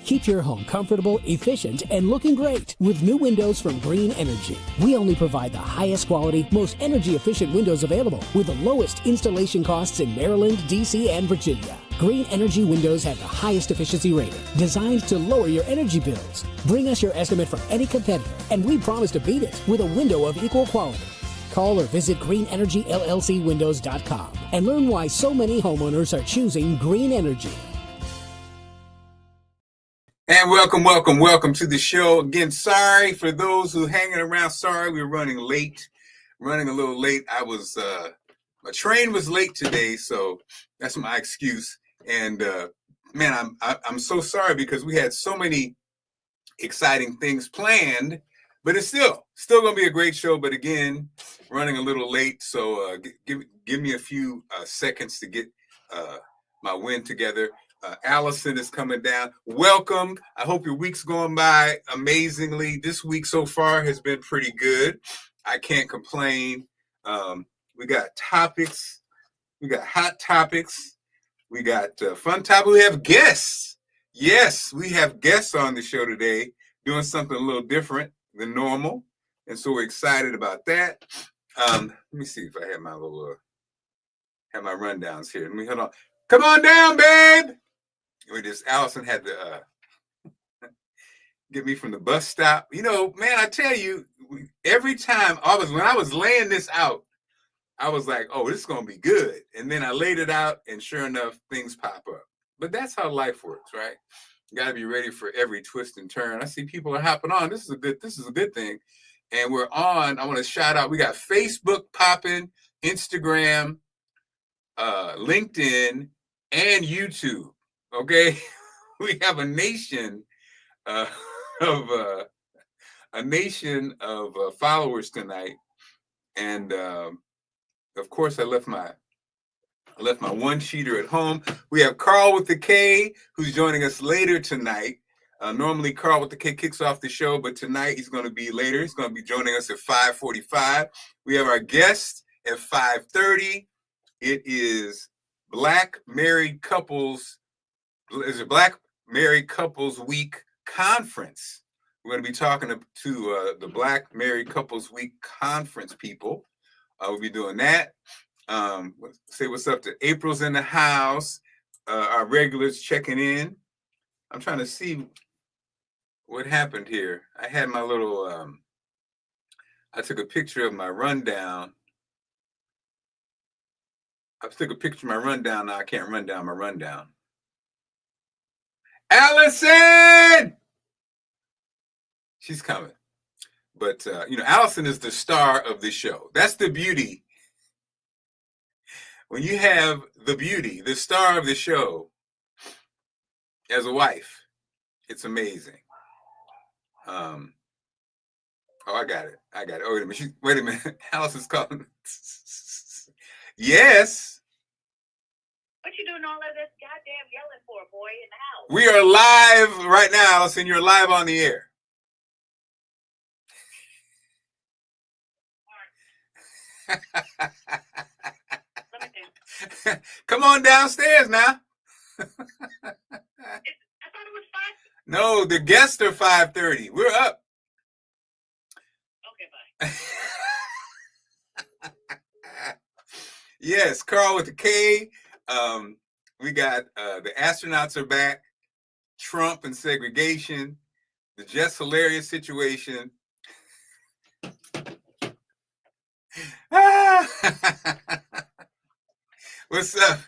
Keep your home comfortable, efficient, and looking great with new windows from Green Energy. We only provide the highest quality, most energy-efficient windows available with the lowest installation costs in Maryland, D.C., and Virginia. Green Energy windows have the highest efficiency rating, designed to lower your energy bills. Bring us your estimate from any competitor, and we promise to beat it with a window of equal quality. Call or visit greenenergyllcwindows.com and learn why so many homeowners are choosing Green Energy. And welcome to the show. Again, sorry for those who hanging around. Sorry, we're running a little late. My train was late today, so that's my excuse. And man, I'm so sorry because we had so many exciting things planned, but it's still gonna be a great show. But again, running a little late, so give me a few seconds to get my wind together. Allison is coming down. Welcome. I hope your week's going by amazingly. This week so far has been pretty good. I can't complain. We got topics. We got hot topics. We got fun topics. We have guests. Yes, we have guests on the show today doing something a little different than normal. And so we're excited about that. Let me see if I have my have my rundowns here. Let me hold on. Come on down, babe. Allison had to get me from the bus stop. You know, man, I tell you, every time when I was laying this out, I was like, oh, this is going to be good. And then I laid it out, and sure enough, things pop up. But that's how life works, right? You got to be ready for every twist and turn. I see people are hopping on. This is a good thing. And we're on. I want to shout out. We got Facebook popping, Instagram, LinkedIn, and YouTube. Okay, we have a nation of followers tonight, and of course, I left my one sheeter at home. We have Carl with the K, who's joining us later tonight. Normally, Carl with the K kicks off the show, but tonight he's going to be later. He's going to be joining us at 5:45. We have our guest at 5:30. It is Black Married Couples. It's a Black Married Couples Week conference. We're going to be talking to the Black Married Couples Week conference people. We'll be doing that. Say what's up to April's in the house. Our regulars checking in. I'm trying to see what happened here. I had my little, I took a picture of my rundown. I took a picture of my rundown. Now I can't run down my rundown. Allison! She's coming. But, Allison is the star of the show. That's the beauty. When you have the beauty, the star of the show, as a wife, it's amazing. I got it. Oh, wait a minute. Allison's calling. Yes. What you doing all of this goddamn yelling for, boy, in the house? We are live right now, Allison. You're live on the air. Come on downstairs now. I thought it was 5. No, the guests are 5:30. We're up. Okay, bye. Yes, Carl with the K. We got the astronauts are back. Trump and segregation. The Just Hilarious situation. What's up,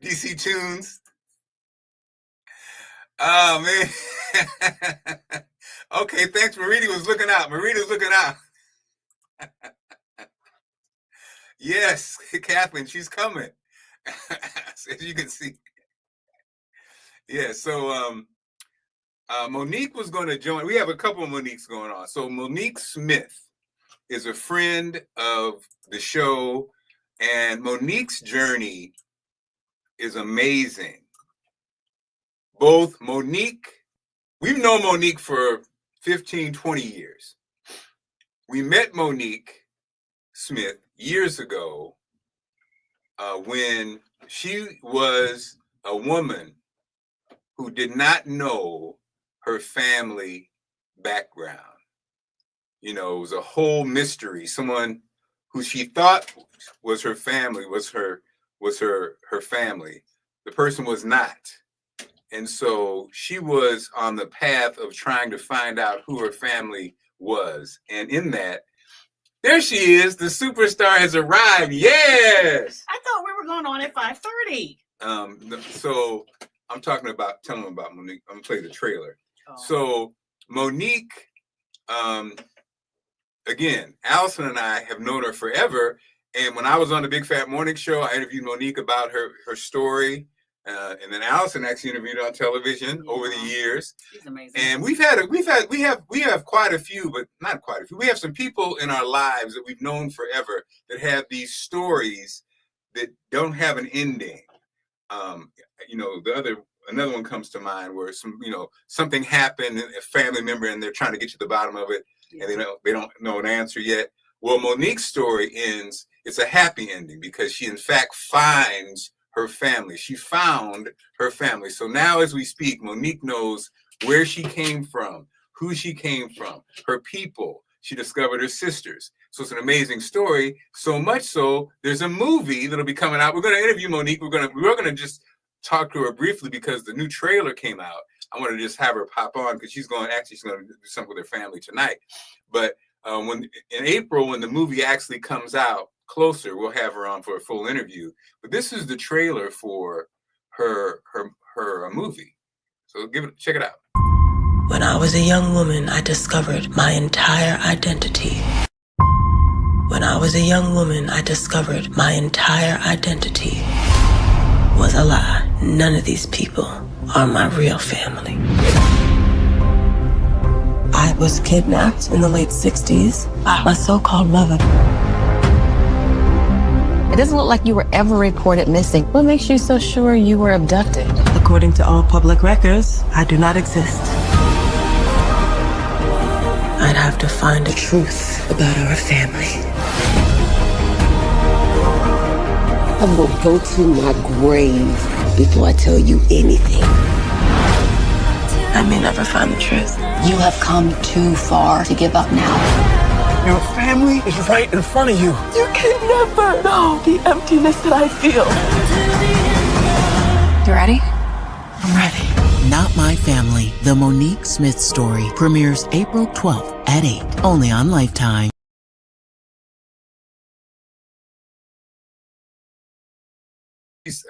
DC Tunes? Oh, man. Okay, thanks. Marita was looking out. Yes, Kathleen, she's coming. As you can see. Yeah, so Monique was going to join. We have a couple of Moniques going on. So Monique Smith is a friend of the show, and Monique's journey is amazing. Both Monique, we've known Monique for 15, 20 years. We met Monique Smith years ago when she was a woman who did not know her family background. You know, it was a whole mystery. Someone who she thought was her family was her family. The person was not. And so she was on the path of trying to find out who her family was. And in that, there she is. The superstar has arrived. Yes. I thought we were going on at 5:30. So I'm telling them about Monique. I'm gonna play the trailer. Oh. So Monique, again, Allison and I have known her forever. And when I was on the Big Fat Morning Show, I interviewed Monique about her story. And then Allison actually interviewed on television over the years. She's amazing. And we have quite a few, but not quite a few. We have some people in our lives that we've known forever that have these stories that don't have an ending. You know, another one comes to mind where something happened, a family member, and they're trying to get to the bottom of it, and they don't know an answer yet. Well, Monique's story ends. It's a happy ending because she in fact finds her family. She found her family. So now as we speak, Monique knows where she came from, who she came from, her people. She discovered her sisters. So it's an amazing story. So much so, there's a movie that'll be coming out. We're going to interview Monique. We're going to just talk to her briefly because the new trailer came out. I want to just have her pop on because she's going to do something with her family tonight. But in April, when the movie actually comes out closer, we'll have her on for a full interview. But this is the trailer for her movie. So check it out. When I was a young woman, I discovered my entire identity. When I was a young woman, I discovered my entire identity was a lie. None of these people are my real family. I was kidnapped in the late 60s by my so-called mother. It doesn't look like you were ever reported missing. What makes you so sure you were abducted? According to all public records, I do not exist. I'd have to find the truth about our family. I will go to my grave before I tell you anything. I may never find the truth. You have come too far to give up now. Your family is right in front of you. You can never know the emptiness that I feel. You ready? I'm ready. Not My Family, the Monique Smith story, premieres April 12th at 8, only on Lifetime.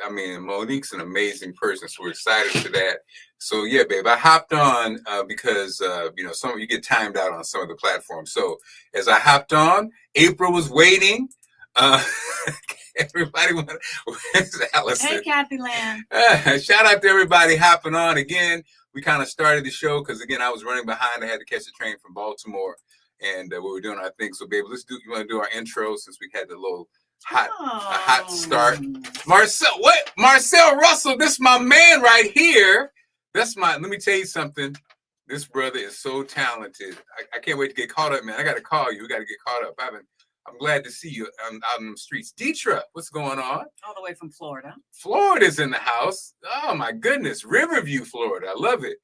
I mean, Monique's an amazing person, so we're excited for that. So yeah, babe, I hopped on because some of you get timed out on some of the platforms. So as I hopped on, April was waiting. Everybody, where's Allison? Hey, Kathy Land. Shout out to everybody hopping on again. We kind of started the show because again I was running behind. I had to catch a train from Baltimore, and we were doing our thing. So, babe, you want to do our intro since we had the little a hot start. Marcel Russell, this is my man right here. Let me tell you something. This brother is so talented. I can't wait to get caught up, man. I got to call you. We got to get caught up. I'm glad to see you out in the streets. Deetra, what's going on? All the way from Florida. Florida's in the house. Oh my goodness. Riverview, Florida. I love it.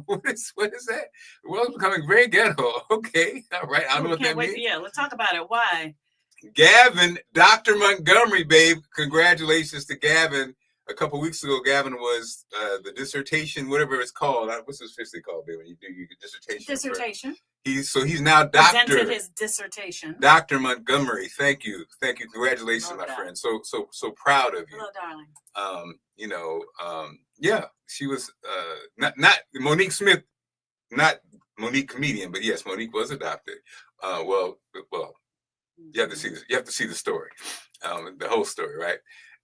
What is that? The world's becoming very ghetto. Okay. All right. I don't know what that means. Yeah, let's talk about it. Why? Gavin, Dr. Montgomery, babe. Congratulations to Gavin. A couple weeks ago, Gavin was the dissertation, whatever it's called. What's it officially called, babe? When you do your dissertation. Dissertation. He's now presented his dissertation. Dr. Montgomery. Thank you. Congratulations, my friend. So proud of you. Hello, darling. Yeah, she was not Monique Smith, not Monique comedian, but yes, Monique was adopted. Well, you have to see this. You have to see the story, the whole story, right?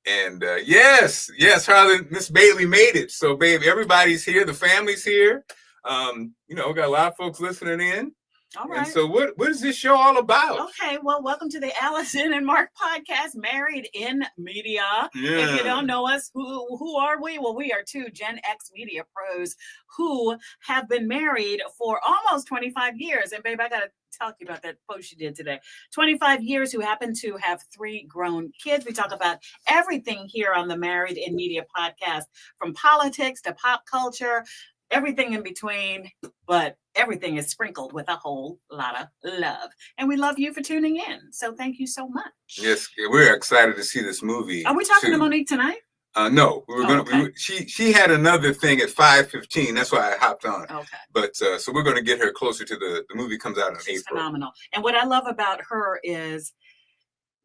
And yes, Harlan, Miss Bailey made it. So, babe, everybody's here. The family's here. We got a lot of folks listening in. All right. And so what is this show all about? Okay, well, welcome to the Allison and Marc Podcast, Married in Media. Yeah. If you don't know us, who are we? Well, we are two Gen X media pros who have been married for almost 25 years. And babe, I got to talk to you about that post you did today. 25 years, who happen to have 3 grown kids. We talk about everything here on the Married in Media Podcast, from politics to pop culture, everything in between, but everything is sprinkled with a whole lot of love. And we love you for tuning in. So thank you so much. Yes, we're excited to see this movie. Are we talking to Monique tonight? No, we were okay. She had another thing at 5:15. That's why I hopped on. Okay. But so we're going to get her closer to the movie comes out in She's April. phenomenal. And what I love about her is,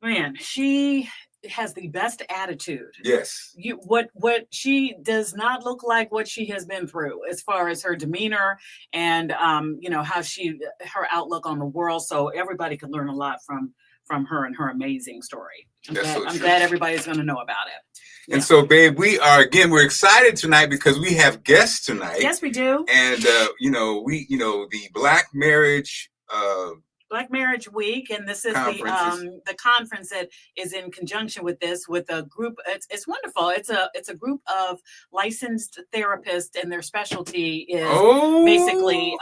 man, she has the best attitude. Yes. What she does not look like what she has been through as far as her demeanor and how her outlook on the world. So everybody can learn a lot from her and her amazing story. I'm glad everybody's going to know about it. Yeah. And so, babe, we're excited tonight because we have guests tonight. Yes, we do. And the Black Marriage Week, and this is the conference that is in conjunction with this, with a group. It's wonderful. It's a group of licensed therapists, and their specialty is basically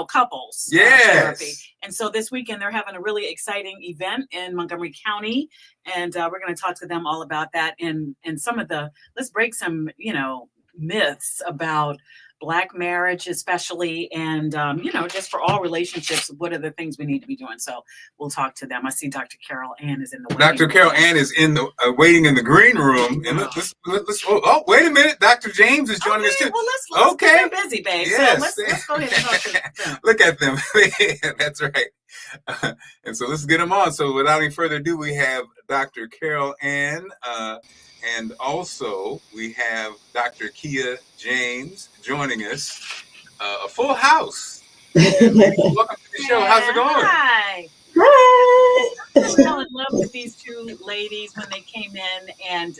couples therapy. And so this weekend they're having a really exciting event in Montgomery County, and we're going to talk to them all about that and some of let's break some myths about Black marriage, especially, and just for all relationships, what are the things we need to be doing? So we'll talk to them. I see Dr. Carol Ann is in the Dr. Carol Ann is in the waiting in the green room. And let's wait a minute. Dr. James is joining us too. Well, let's get them busy, babe. Yes. So let's go ahead and talk to them. Look at them. That's right. And so let's get them on. So without any further ado, we have Dr. Carol Ann. And also, we have Dr. Kia James joining us. A full house. Welcome to the show. How's it going? Hi. Hi. I fell in love with these two ladies when they came in. And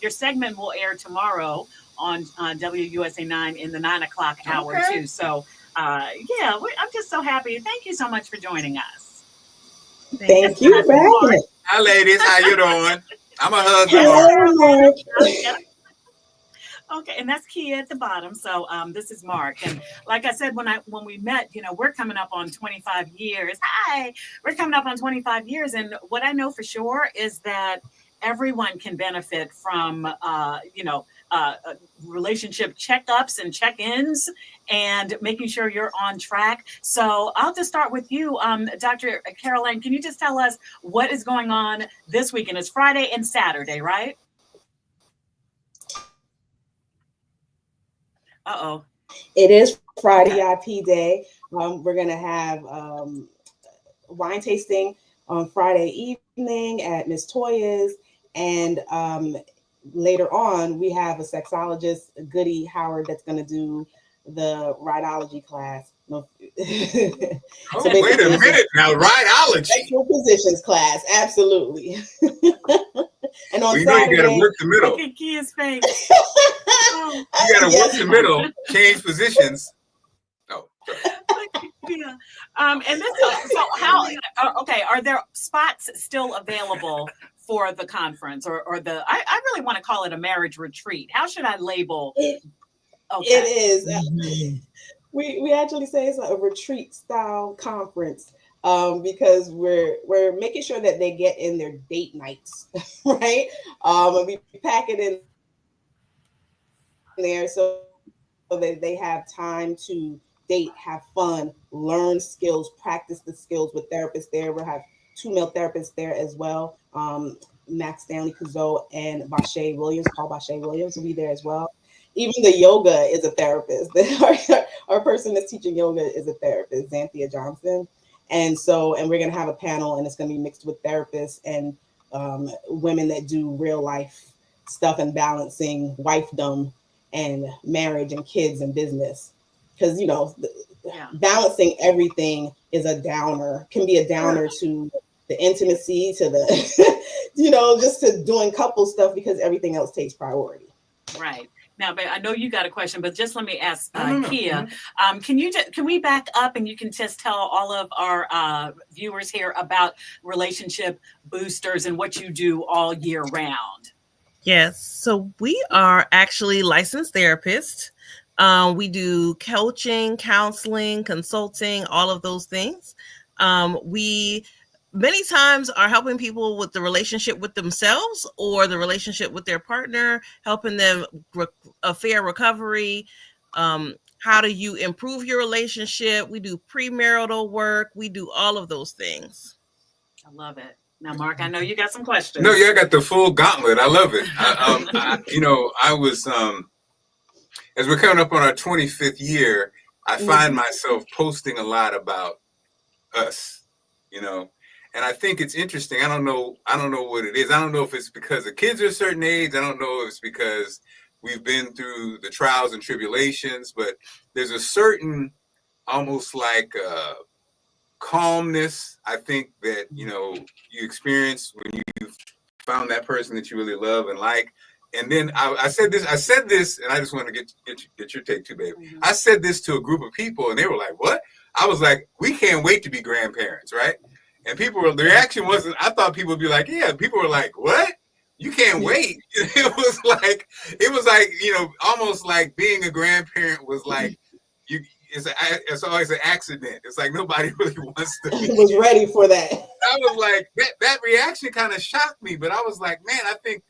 your segment will air tomorrow on WUSA 9 in the 9 o'clock hour, too. So, I'm just so happy. Thank you so much for joining us. Thank you for having me. Hi, ladies. How you doing? I'm a husband. Okay, and that's Kia at the bottom. So this is Marc, and like I said, when we met, we're coming up on 25 years. Hi, we're coming up on 25 years, and what I know for sure is that everyone can benefit from relationship checkups and check-ins and making sure you're on track. So I'll just start with you, Dr. Caroline. Can you just tell us what is going on this weekend? It's Friday and Saturday, right? Uh-oh. It is Friday IP Day. We're going to have wine tasting on Friday evening at Miss Toya's. And later on, we have a sexologist, Goody Howard, that's going to do the rhideology class. Wait a minute now, rhideology. Sexual positions class, absolutely. And on Saturday, you got to work the middle. Look at Kia's face. You got to work the middle, change positions. No. Yeah. And this so how? Okay, are there spots still available for the conference or I really want to call it a marriage retreat. How should I label it? Okay. It is. We actually say it's a retreat style conference because we're making sure that they get in their date nights, right? And we pack it in there so that they have time to date, have fun, learn skills, practice the skills with therapists there. We'll have 2 male therapists there as well. Max Stanley Kuzo and Bashay Williams, Paul Bashay Williams will be there as well. Even the yoga is a therapist. Our person that's teaching yoga is a therapist, Xanthia Johnson. And we're going to have a panel, and it's going to be mixed with therapists and women that do real life stuff and balancing wifedom and marriage and kids and business. Because, balancing everything is can be a downer to the intimacy, to the, just to doing couple stuff because everything else takes priority. Right. Now, I know you got a question, but just let me ask Kia. Mm-hmm. Can we back up and you can just tell all of our viewers here about relationship boosters and what you do all year round? Yes. So we are actually licensed therapists. We do coaching, counseling, consulting, all of those things. We many times are helping people with the relationship with themselves or the relationship with their partner, helping them a fair recovery. How do you improve your relationship? We do premarital work. We do all of those things. I love it. Now, Marc, I know you got some questions. No, yeah, I got the full gauntlet. I love it. I was, as we're coming up on our 25th year, I find myself posting a lot about us, and I think it's interesting. I don't know what it is. I don't know if it's because the kids are a certain age. I don't know if it's because we've been through the trials and tribulations, but there's a certain almost like calmness, I think, that you experience when you found that person that you really love and like. And then I said this, and I just want to get your take too, baby. Mm-hmm. I said this to a group of people, and they were like, "What?" I was like, "We can't wait to be grandparents, right?" And the reaction wasn't. I thought people would be like, "Yeah." People were like, "What? You can't wait?" It was like almost like being a grandparent was like It's always an accident. It's like nobody really wants to was ready for that. I was like, that reaction kind of shocked me, but I was like, man, I think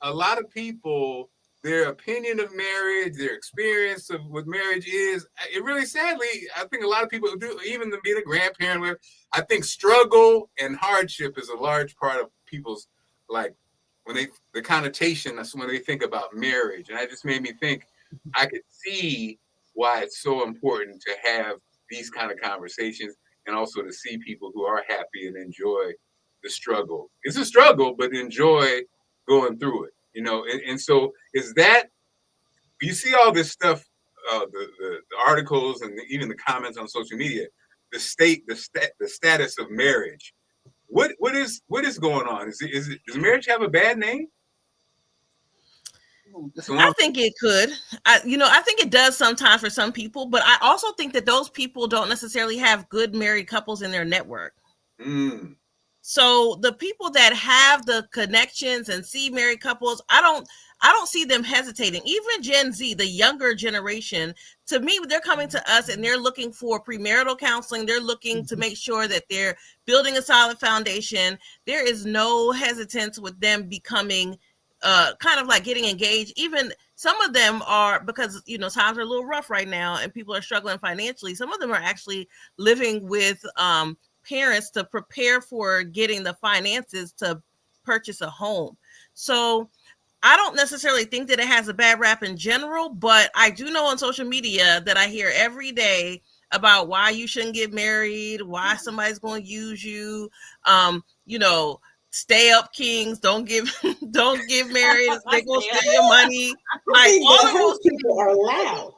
a lot of people, their opinion of marriage, their experience of what marriage is, it really sadly, I think a lot of people do, even being a grandparent, I think struggle and hardship is a large part of people's, like, the connotation, that's when they think about marriage. And that just made me think, I could see why it's so important to have these kind of conversations, and also to see people who are happy and enjoy the struggle. It's a struggle, but enjoy going through it, and so is that, you see all this stuff, the articles and even the comments on social media, the status of marriage. What is going on? Does marriage have a bad name? I think it could. I think it does sometimes for some people, but I also think that those people don't necessarily have good married couples in their network. Mm. So the people that have the connections and see married couples, I don't see them hesitating. Even Gen Z, the younger generation, to me, they're coming to us and they're looking for premarital counseling. They're looking to make sure that they're building a solid foundation. There is no hesitance with them becoming kind of like getting engaged. Even some of them are, because times are a little rough right now and people are struggling financially. Some of them are actually living with parents to prepare for getting the finances to purchase a home. So I don't necessarily think that it has a bad rap in general, but I do know on social media that I hear every day about why you shouldn't get married, why somebody's going to use you, stay up kings, don't get married, they gonna steal your money. Like all of those people are loud.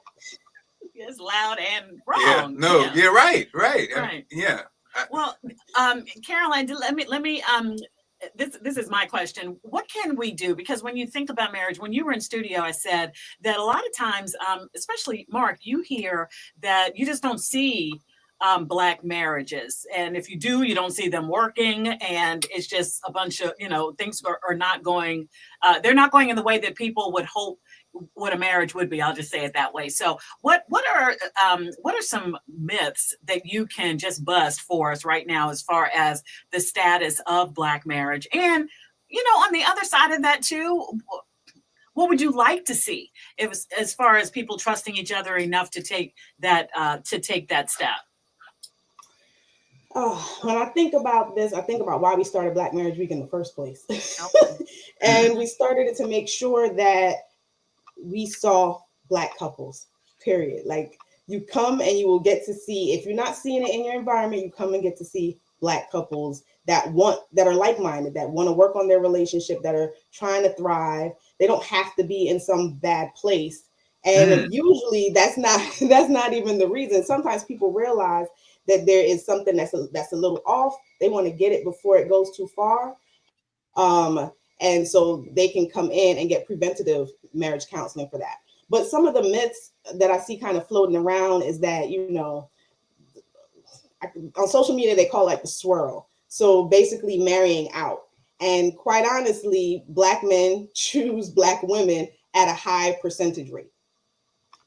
It's loud and wrong. Right. Yeah. Well, Caroline, let me this is my question. What can we do? Because when you think about marriage, when you were in studio, I said that a lot of times, especially Marc, you hear that you just don't see Black marriages. And if you do, you don't see them working. And it's just a bunch of, things are not going, they're not going in the way that people would hope what a marriage would be. I'll just say it that way. So what are some myths that you can just bust for us right now as far as the status of Black marriage? And, on the other side of that too, what would you like to see as far as people trusting each other enough to take that step? Oh, when I think about this, I think about why we started Black Marriage Week in the first place. And we started it to make sure that we saw Black couples, period. Like, you come and you will get to see, if you're not seeing it in your environment, you come and get to see Black couples that are like-minded, that want to work on their relationship, that are trying to thrive. They don't have to be in some bad place. And usually that's not even the reason. Sometimes people realize that there is something that's a little off. They want to get it before it goes too far. And so they can come in and get preventative marriage counseling for that. But some of the myths that I see kind of floating around is that, you know, on social media, they call it like the swirl. So basically marrying out. And quite honestly, Black men choose Black women at a high percentage rate.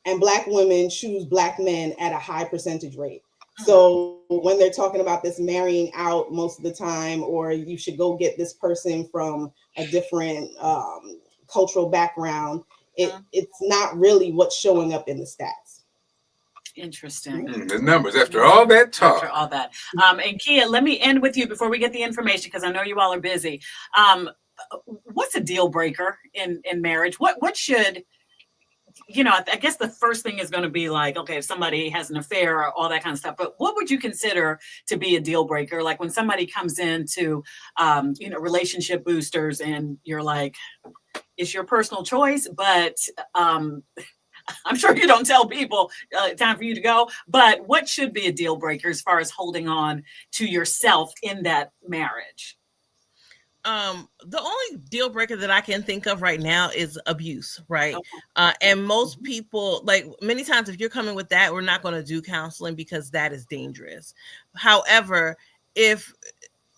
And Black women choose Black men at a high percentage rate. So when they're talking about this marrying out most of the time, or you should go get this person from a different cultural background, it's not really what's showing up in the stats. Interesting. The numbers after all that talk. After all that. And Kia, let me end with you before we get the information, because I know you all are busy. What's a deal breaker in marriage? What should, you know, I guess the first thing is going to be like, okay, if somebody has an affair or all that kind of stuff, but what would you consider to be a deal breaker? Like when somebody comes into, you know, relationship boosters and you're like, it's your personal choice, but I'm sure you don't tell people time for you to go, but what should be a deal breaker as far as holding on to yourself in that marriage? The only deal breaker that I can think of right now is abuse, right? Okay. And most people, like many times, if you're coming with that, we're not going to do counseling because that is dangerous. However, if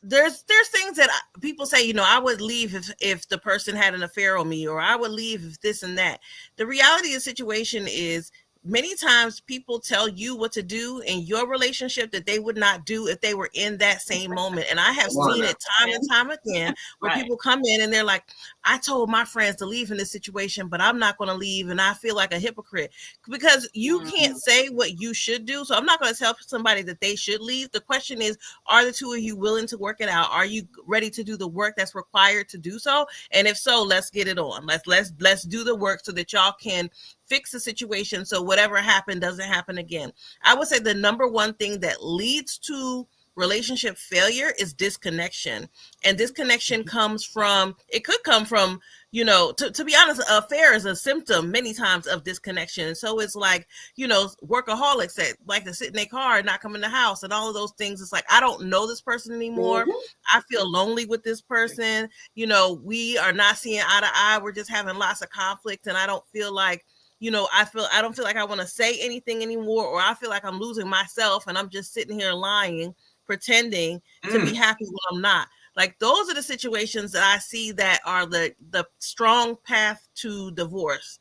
there's things that people say, you know, I would leave if the person had an affair on me, or I would leave if this and that. The reality of the situation is many times people tell you what to do in your relationship that they would not do if they were in that same moment. And I have seen it time and time again where people come in and they're like, I told my friends to leave in this situation, but I'm not going to leave. And I feel like a hypocrite because you can't say what you should do. So I'm not going to tell somebody that they should leave. The question is, are the two of you willing to work it out? Are you ready to do the work that's required to do so? And if so, let's get it on. Let's do the work so that y'all can fix the situation so whatever happened doesn't happen again. I would say the number one thing that leads to relationship failure is disconnection. And disconnection comes from, it could come from, you know, to be honest, affair is a symptom many times of disconnection. And so it's like, you know, workaholics that like to sit in their car and not come in the house and all of those things. It's like, I don't know this person anymore. I feel lonely with this person. You know, we are not seeing eye to eye. We're just having lots of conflict. And I don't feel like, you know, I don't feel like I want to say anything anymore, or I feel like I'm losing myself and I'm just sitting here lying, pretending to be happy when I'm not. Like those are the situations that I see that are the strong path to divorce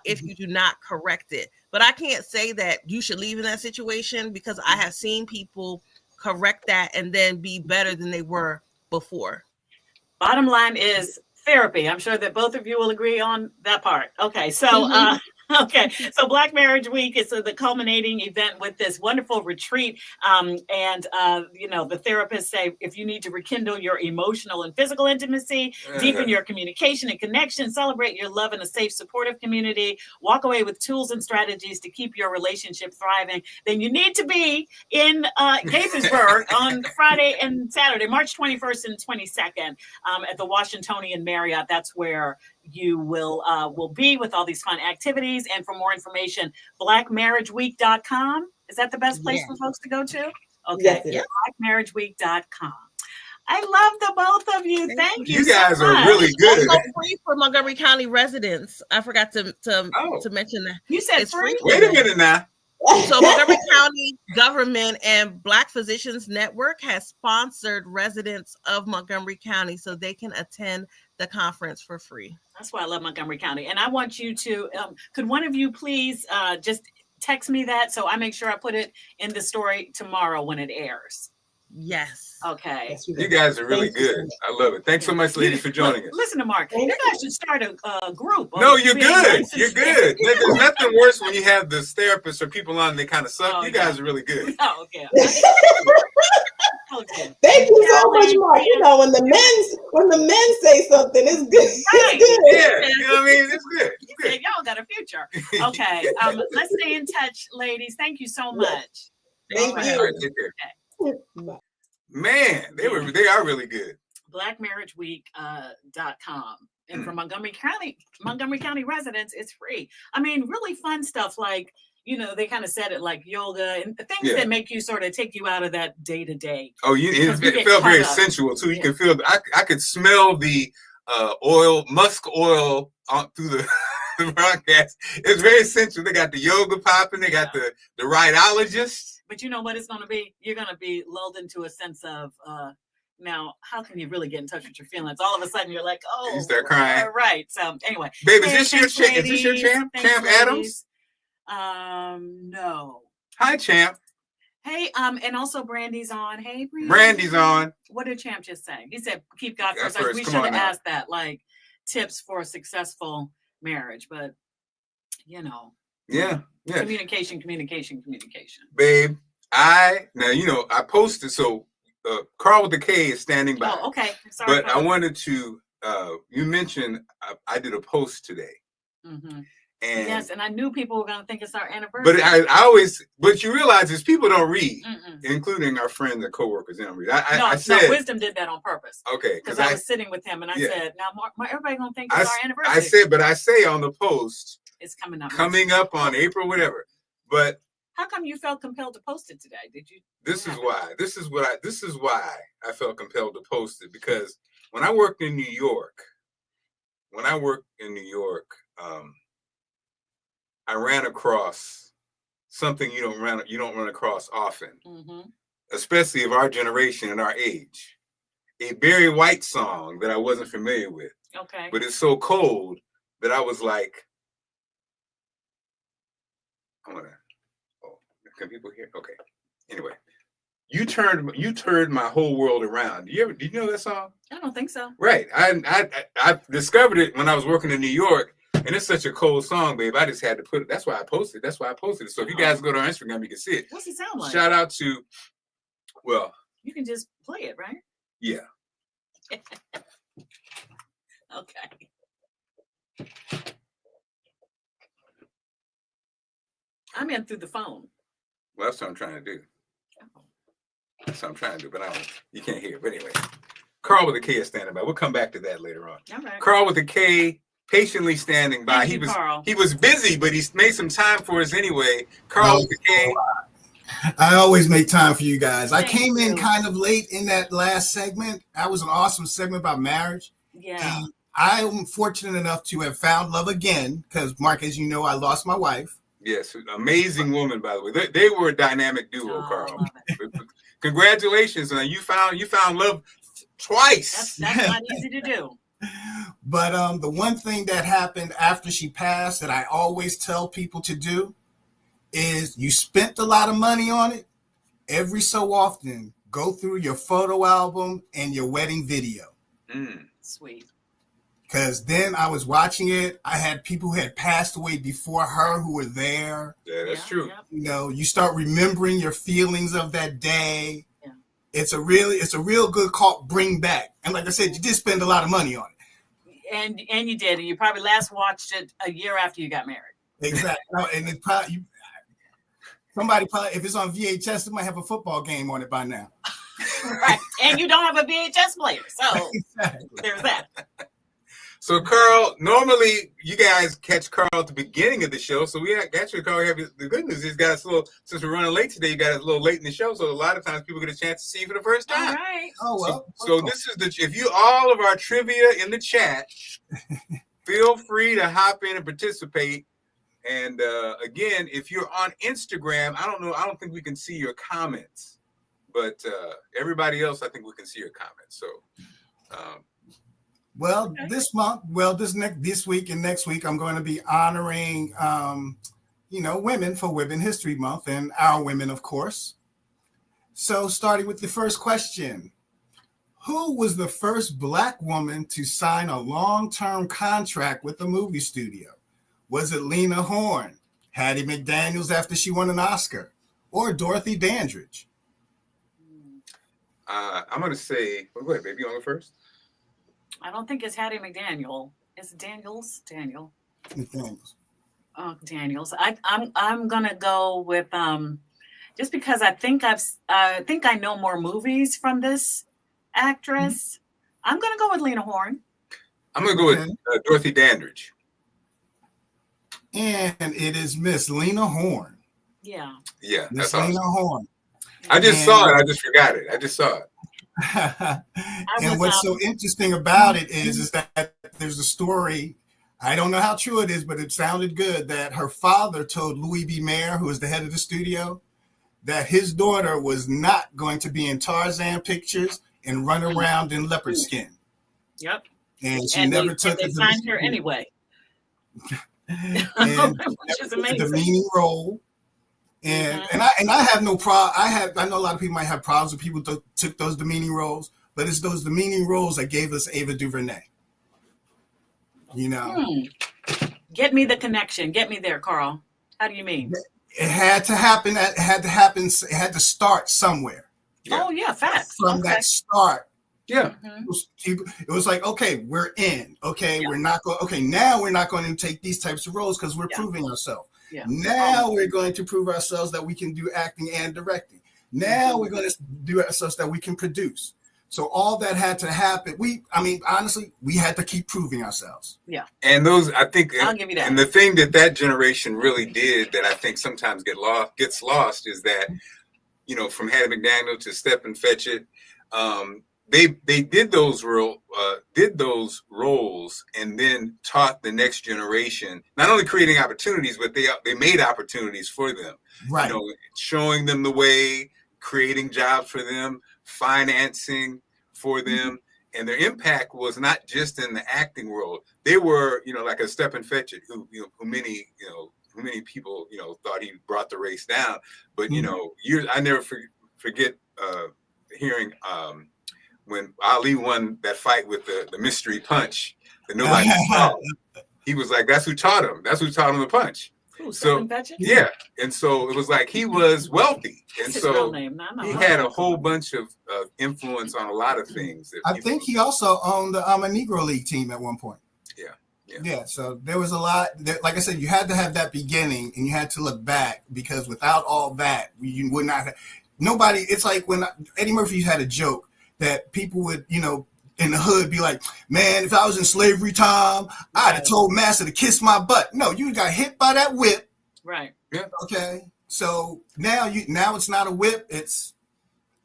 if you do not correct it. But I can't say that you should leave in that situation because I have seen people correct that and then be better than they were before. Bottom line is therapy. I'm sure that both of you will agree on that part. Okay, so so Black Marriage Week is the culminating event with this wonderful retreat. And you know, the therapists say if you need to rekindle your emotional and physical intimacy, deepen your communication and connection, celebrate your love in a safe, supportive community, walk away with tools and strategies to keep your relationship thriving, then you need to be in Gaithersburg on Friday and Saturday, March 21st and 22nd at the Washingtonian Marriott. That's where you will be with all these fun activities. And for more information, blackmarriageweek.com. Is that the best place for folks to go to? Okay, yes, blackmarriageweek.com. I love the both of you. Thank you. You guys are really good. Also free for Montgomery County residents. I forgot to mention that. You said it's free? Wait a minute now. So Montgomery County government and Black Physicians Network has sponsored residents of Montgomery County so they can attend the conference for free. That's why I love Montgomery County. And I want you to, could one of you please just text me that so I make sure I put it in the story tomorrow when it airs? Yes. Okay. You guys are really good. I love it. Thanks so much, ladies, for joining us. Listen to Mark. You guys should start a group. No, you're good. You're good. There's nothing worse when you have the therapists or people on they kind of suck. You guys are really good. Oh, okay. Thank you so much, Mark. You know, when the men say something, it's good. Right. It's good. Yeah, you know what I mean? It's good. You said y'all got a future. Okay. Let's stay in touch, ladies. Thank you so much. Thank you. All right, take care. Man, they are really good. blackmarriageweek.com. And for Montgomery County residents, it's free. I mean, really fun stuff like, you know, they kind of said it like yoga and things that make you sort of take you out of that day to day. Oh, it felt very sensual too. You can feel, I could smell the musk oil through the broadcast. It's very essential. They got the yoga popping. They got the rhinologist. But you know what it's going to be? You're going to be lulled into a sense of, now, how can you really get in touch with your feelings? All of a sudden, you're like, oh. You start crying. Right. So, anyway. Babe, is this your champ? Champ Adams? No. Hi, Champ. Hey, and also Brandy's on. Hey, Brandy's on. What did Champ just say? He said, keep God first. We Come should on have now. asked that, like, tips for a successful marriage. But, you know. Yeah. Communication. Babe, I posted, so Carl with the K is standing by. Oh, okay. Sorry. But I wanted to, you mentioned I did a post today. Mm-hmm. And yes, and I knew people were going to think it's our anniversary. But but you realize is people don't read, including our friends and coworkers. They don't read. I said, Wisdom did that on purpose. Okay. Because I was sitting with him and I said, now, Mark, everybody going to think it's our anniversary. I say on the post, it's coming up on April, whatever. But how come you felt compelled to post it today? Did you? This is why I felt compelled to post it, because when I worked in New York, I ran across something you don't run across often, especially of our generation and our age. A Barry White song that I wasn't familiar with. Okay. But it's so cold that I was like, can people hear? Okay. Anyway, you turned my whole world around. Did you know that song? I don't think so. Right. I discovered it when I was working in New York, and it's such a cold song, babe. I just had to put it. That's why I posted it. So if you guys go to our Instagram, you can see it. What's it sound like? Shout out to, you can just play it, right? Yeah. Okay. I'm in through the phone. Well, that's what I'm trying to do. But you can't hear. But anyway, Carl with the K is standing by. We'll come back to that later on. All right. Carl with the K, patiently standing by. Carl. He was busy, but he made some time for us anyway. Carl with the K. I always make time for you guys. I came in kind of late in that last segment. That was an awesome segment about marriage. Yeah. And I'm fortunate enough to have found love again because, Mark, as you know, I lost my wife. Yes, amazing woman, by the way. They were a dynamic duo, Carl. Congratulations, man! You found love twice. That's not easy to do. But the one thing that happened after she passed that I always tell people to do is you spent a lot of money on it. Every so often, go through your photo album and your wedding video. Sweet. Because then I was watching it. I had people who had passed away before her who were there. Yeah, that's true. Yeah. You know, you start remembering your feelings of that day. Yeah. It's a real good call. Bring back. And like I said, you did spend a lot of money on it. And you did. And you probably last watched it a year after you got married. Exactly. And it probably somebody if it's on VHS, it might have a football game on it by now. Right. And you don't have a VHS player. So There's that. So Carl, normally you guys catch Carl at the beginning of the show. So we actually, Carl, the good news is got us a little, since we're running late today, you got us a little late in the show. So a lot of times people get a chance to see you for the first time. All right. Oh, well. So this is if you all of our trivia in the chat, feel free to hop in and participate. And again, if you're on Instagram, I don't think we can see your comments, but everybody else, I think we can see your comments. So, this week and next week, I'm going to be honoring, women for Women History Month and our women, of course. So starting with the first question, who was the first Black woman to sign a long-term contract with a movie studio? Was it Lena Horne, Hattie McDaniels after she won an Oscar, or Dorothy Dandridge? I'm going to say, go ahead, baby, you want to go first? I don't think it's Hattie McDaniel. Is it Daniels? Daniels. Oh, Daniels. I'm gonna go with just because I think I know more movies from this actress. I'm gonna go with Lena Horne. I'm gonna go with Dorothy Dandridge. And it is Miss Lena Horne. Yeah. Yeah. Miss Lena Horne. I just saw it. I just forgot it. I just saw it. And what's so interesting about it is that there's a story. I don't know how true it is, but it sounded good that her father told Louis B. Mayer, who was the head of the studio, that his daughter was not going to be in Tarzan pictures and run around in leopard skin. Yep. And she never took it. They signed her anyway. And which is amazing. The meaning role. And I have no problem. I know a lot of people might have problems with people took those demeaning roles, but it's those demeaning roles that gave us Ava DuVernay. You know. Get me the connection. Get me there, Carl. How do you mean? It had to happen. It had to happen. It had to start somewhere. Yeah. Oh yeah, facts. From that start. Yeah. It was like, okay, we're in. Okay, we're not going. Okay, now we're not going to take these types of roles because we're proving ourselves. Yeah. Now we're going to prove ourselves that we can do acting and directing. Now we're going to do ourselves that we can produce. So all that had to happen. Honestly, we had to keep proving ourselves. Yeah. And those, I think, I'll give you that. And the thing that generation really did that I think sometimes gets lost is that, you know, from Hattie McDaniel to Step and Fetch It, they did those roles and then taught the next generation not only creating opportunities, but they made opportunities for them. Right. You know, showing them the way, creating jobs for them, financing for them, and their impact was not just in the acting world. They were, you know, like a Step and Fetch It, who many people, you know, thought he brought the race down. But you know, I never forget hearing when Ali won that fight with the mystery punch that nobody saw. He was like, "That's who taught him. That's who taught him the punch." So yeah, and so it was like he was wealthy, and so he had a whole bunch of influence on a lot of things. I think he also owned a Negro League team at one point. Yeah. So there was a lot. Like I said, you had to have that beginning, and you had to look back because without all that, you would not have nobody. It's like when Eddie Murphy had a joke that people would, you know, in the hood be like, man, if I was in slavery time, I'd have told Master to kiss my butt. No, you got hit by that whip. Right. Yeah. Okay. So now it's not a whip, it's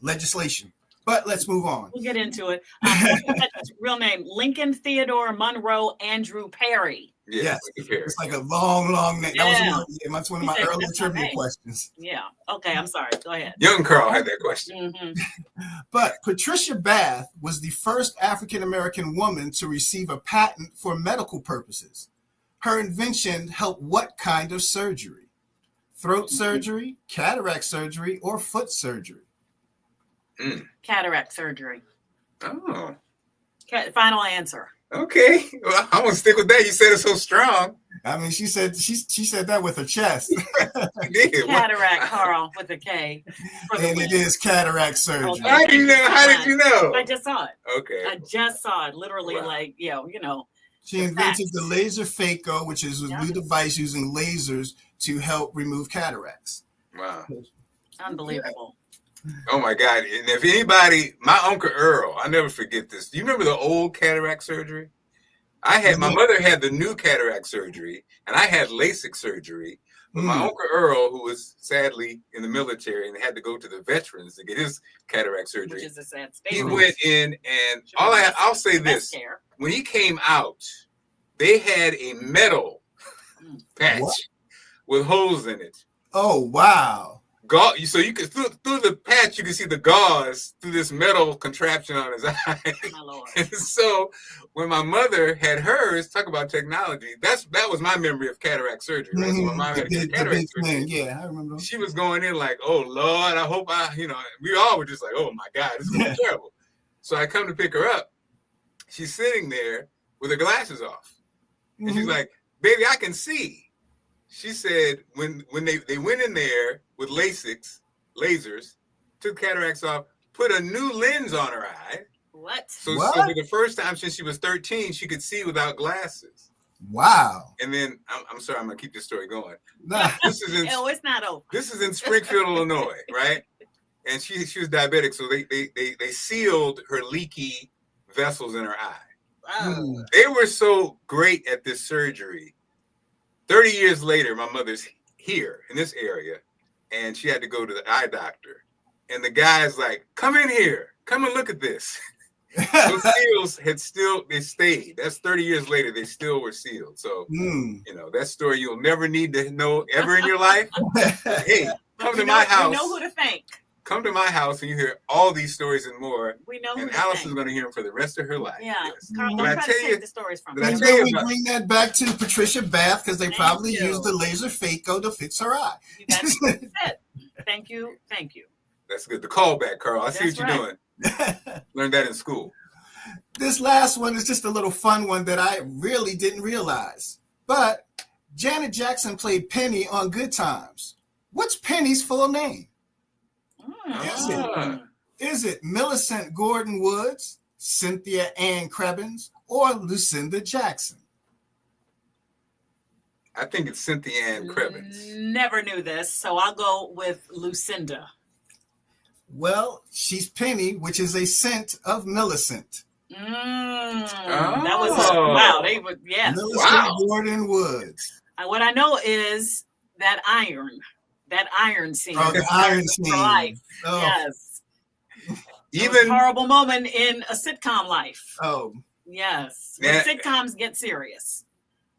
legislation. But let's move on. We'll get into it. Real name, Lincoln Theodore Monroe Andrew Perry. Yes. It's like a long name. Yeah. That's one of my early trivia questions. Yeah. Okay, I'm sorry. Go ahead. Young Carl had that question. But Patricia Bath was the first African-American woman to receive a patent for medical purposes. Her invention helped what kind of surgery? Throat surgery, cataract surgery, or foot surgery? Cataract surgery. Oh. Final answer. Okay. Well, I'm gonna stick with that. You said it so strong. I mean, she said that with her chest. Cataract, Carl, with a K. And it is cataract surgery. Okay. How did you know? I just saw it. Okay. I just saw it. Literally, like, you know. She invented the laser phaco, which is a new device using lasers to help remove cataracts. Wow. Unbelievable. Oh my God. And if anybody, my Uncle Earl, I never forget this. Do you remember the old cataract surgery? My mother had the new cataract surgery and I had LASIK surgery. But my Uncle Earl, who was sadly in the military and had to go to the veterans to get his cataract surgery, which is a sad state. He went in and I'll say this. When he came out, they had a metal patch with holes in it. Oh, wow. So you could through the patch, you can see the gauze through this metal contraption on his eye. My Lord. And so when my mother had hers, talk about technology. That was my memory of cataract surgery. Right? So my mom had cataract surgery. Yeah, I remember. She was going in like, "Oh Lord, I hope we all were just like, oh my God, this is gonna be terrible." So I come to pick her up. She's sitting there with her glasses off, and she's like, "Baby, I can see." She said when they went in there with lasers, took cataracts off, put a new lens on her eye. What? So for the first time since she was 13, she could see without glasses. Wow. And then I'm sorry, I'm gonna keep this story going. Nah. It's not over. This is in Springfield, Illinois, right? And she was diabetic, so they sealed her leaky vessels in her eye. Wow. They were so great at this surgery. 30 years later, my mother's here in this area, and she had to go to the eye doctor. And the guy's like, "Come in here. Come and look at this." Those seals they stayed. That's 30 years later. They still were sealed. So, that story you'll never need to know ever in your life. But, hey, come to my house. We know who to thank. Come to my house and you hear all these stories and more. We know and Allison's going to hear them for the rest of her life. Yeah. Yes. Carl, don't try to take the stories from me. And then we bring that back to Patricia Bath because they probably used the laser phaco to fix her eye. That's it. Thank you. That's good. The callback, Carl. I see what you're doing. Learned that in school. This last one is just a little fun one that I really didn't realize. But Janet Jackson played Penny on Good Times. What's Penny's full name? Is it Millicent Gordon Woods, Cynthia Ann Krebins, or Lucinda Jackson? I think it's Cynthia Ann Krebins. Never knew this, so I'll go with Lucinda. Well, she's Penny, which is a scent of Millicent. That was wow. They would, yes. Millicent Gordon Woods. What I know is that iron scene. Oh, the iron scene. Life. Oh. Yes. Even a horrible moment in a sitcom life. Oh. Yes. When sitcoms get serious.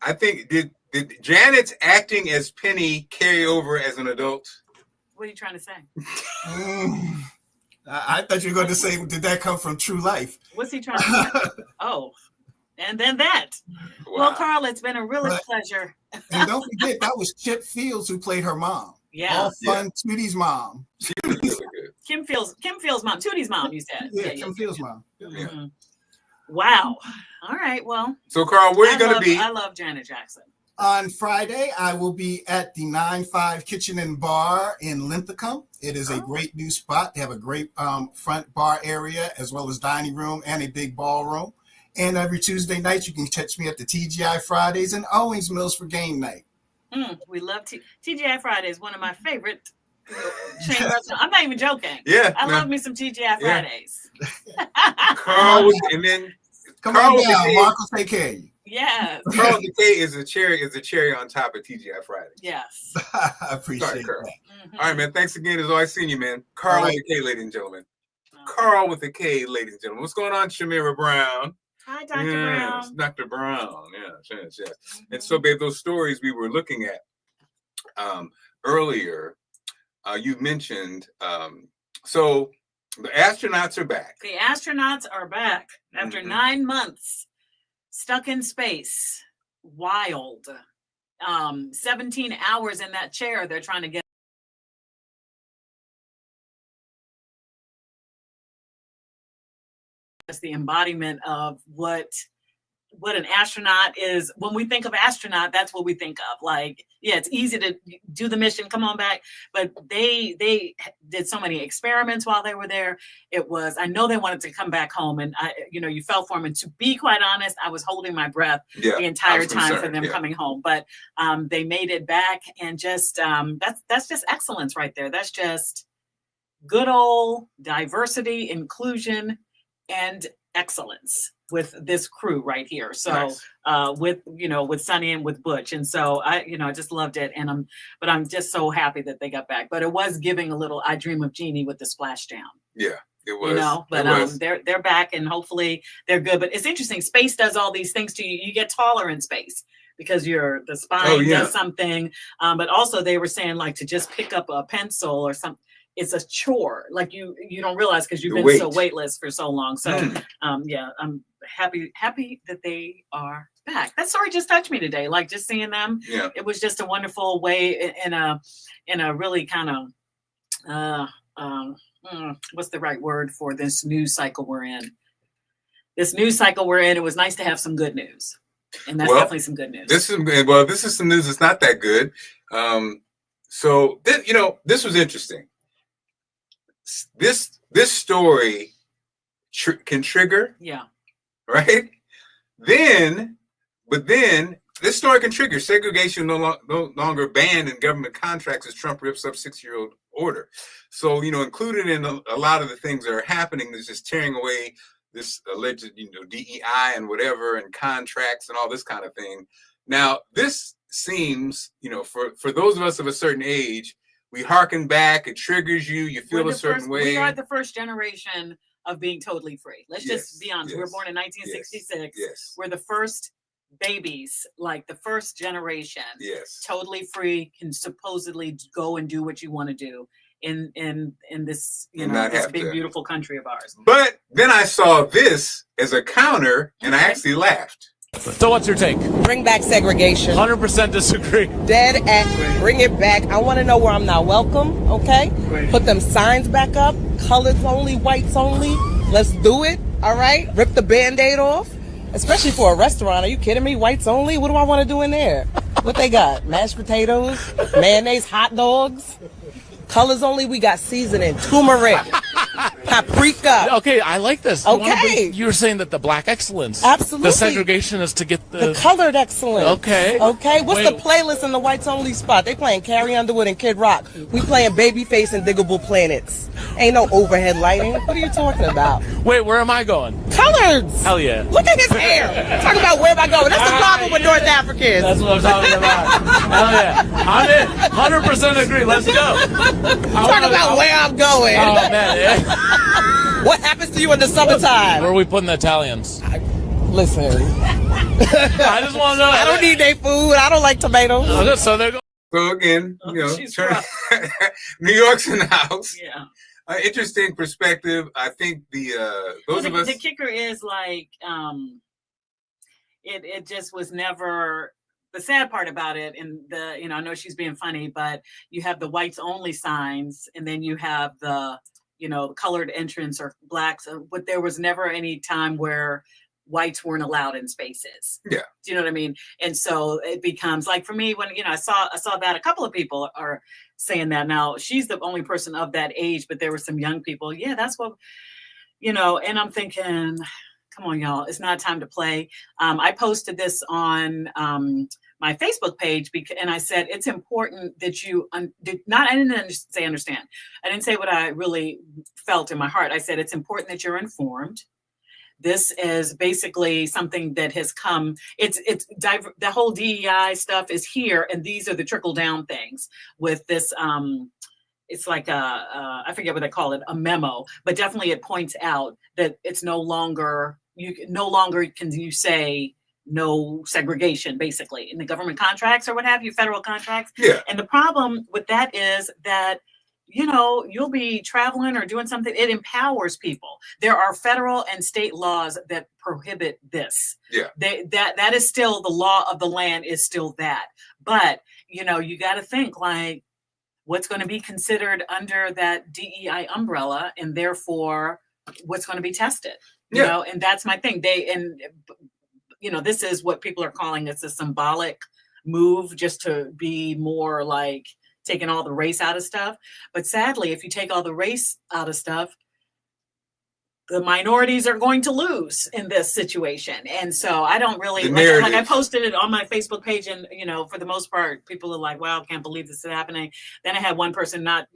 I think did Janet's acting as Penny carry over as an adult? What are you trying to say? I thought you were going to say, did that come from true life? What's he trying to say? Oh, and then that. Wow. Well, Carl, it's been a really pleasure. And don't forget, that was Chip Fields who played her mom. Yeah. All fun, Tootie's mom. She was really good. Kim Fields' mom. Tootie's mom, you said. Yeah, Kim Fields' mom. Mm-hmm. Wow. All right, well. So, Carl, where are you going to be? I love Janet Jackson. On Friday, I will be at the 9-5 Kitchen and Bar in Linthicum. It is a great new spot. They have a great front bar area as well as dining room and a big ballroom. And every Tuesday night, you can catch me at the TGI Fridays in Owings Mills for game night. We love TGI Fridays, one of my favorite chain restaurants. I'm not even joking. Yeah. I love me some TGI Fridays. Carl, and then come on down. Mark will take care of you. Yes. Carl Decay is a cherry on top of TGI Fridays. Yes. I appreciate Carl. that. All right, man. Thanks again. As always, seeing you, man. Carl with a K, ladies and gentlemen. Carl with a K, ladies and gentlemen. What's going on, Shamira Brown? Hi, Dr. Brown. Dr. Brown. Yes. And so, babe, those stories we were looking at earlier, you mentioned, so the astronauts are back. The astronauts are back after 9 months stuck in space. Wild. 17 hours in that chair they're trying to get. It's the embodiment of what an astronaut is. When we think of astronaut, that's what we think of. Like, yeah, it's easy to do the mission, come on back. But they did so many experiments while they were there. I know they wanted to come back home, and you felt for them. And to be quite honest, I was holding my breath the entire time for them coming home. But they made it back, and just that's just excellence right there. That's just good old diversity, inclusion, and excellence with this crew right here. So nice. with Sonny and with Butch. And so I just loved it. And I'm just so happy that they got back. But it was giving a little I Dream of Jeannie with the splashdown. Yeah, it was. But they're back and hopefully they're good. But it's interesting. Space does all these things to you. You get taller in space because the spine does something. But also they were saying like to just pick up a pencil or something. It's a chore, like you don't realize because you've been so weightless for so long. So, I'm happy that they are back. That story just touched me today. Like just seeing them, it was just a wonderful way in a really kind of what's the right word for this news cycle we're in? This news cycle we're in. It was nice to have some good news, and that's definitely some good news. This is some news that's not that good. So this was interesting. This story can trigger, right? Then this story can trigger segregation no longer banned in government contracts as Trump rips up 6-year-old order. So included in a lot of the things that are happening is just tearing away this alleged DEI and whatever and contracts and all this kind of thing. Now this seems for those of us of a certain age. We hearken back. It triggers you. You feel a certain way. We are the first generation of being totally free. Let's just be honest. We were born in 1966. Yes. We're the first babies, like the first generation. Yes. Totally free, can supposedly go and do what you want to do in this, this big, beautiful country of ours. But then I saw this as a counter, and I actually laughed. So what's your take? Bring back segregation. 100% disagree. Dead at, bring it back. I want to know where I'm not welcome, okay? Put them signs back up. Colors only, whites only. Let's do it, all right? Rip the Band-Aid off. Especially for a restaurant. Are you kidding me? Whites only? What do I want to do in there? What they got? Mashed potatoes? Mayonnaise? Hot dogs? Colors only? We got seasoning. Turmeric. Paprika. Okay, I like this. You were saying that the black excellence. Absolutely. The segregation is to get the colored excellence. Okay. Okay. What's the playlist in the whites only spot? They playing Carrie Underwood and Kid Rock. We playing Babyface and Diggable Planets. Ain't no overhead lighting. What are you talking about? Wait, where am I going? Colors. Hell yeah. Look at his hair. Talk about where am I going? That's the problem with North Africans. That's what I'm talking about. Hell yeah. I'm in. 100% agree. Let's go. Talk about where I'm going. Oh, man. What happens to you in the summertime? Where are we putting the Italians? Listen. I just want to know. I don't need their food. I don't like tomatoes. So they're going. So again, New York's in the house. Yeah. Interesting perspective. I think the kicker is like it just was never the sad part about it. And I know she's being funny, but you have the whites only signs, and then you have the colored entrance or blacks. But there was never any time where whites weren't allowed in spaces. Yeah. Do you know what I mean? And so it becomes like, for me, when I saw that a couple of people are saying that. Now she's the only person of that age, but there were some young people. Yeah, that's what, and I'm thinking, come on, y'all, it's not time to play. I posted this on my Facebook page and I said, it's important that you I didn't say understand. I didn't say what I really felt in my heart. I said, it's important that you're informed. This is basically something that has come. The whole DEI stuff is here, and these are the trickle down things with this. It's like I forget what they call it, a memo, but definitely it points out that it's no longer can you say no segregation, basically, in the government contracts or what have you, federal contracts. Yeah. And the problem with that is that you'll be traveling or doing something. It empowers people. There are federal and state laws that prohibit this. Yeah. That is still the law of the land is still that. But, you got to think like what's going to be considered under that DEI umbrella, and therefore what's going to be tested, and that's my thing. This is what people are calling it's a symbolic move just to be more like taking all the race out of stuff. But sadly, if you take all the race out of stuff, the minorities are going to lose in this situation. And so I don't really like I posted it on my Facebook page, and for the most part, people are like, wow, I can't believe this is happening. Then I had one person not,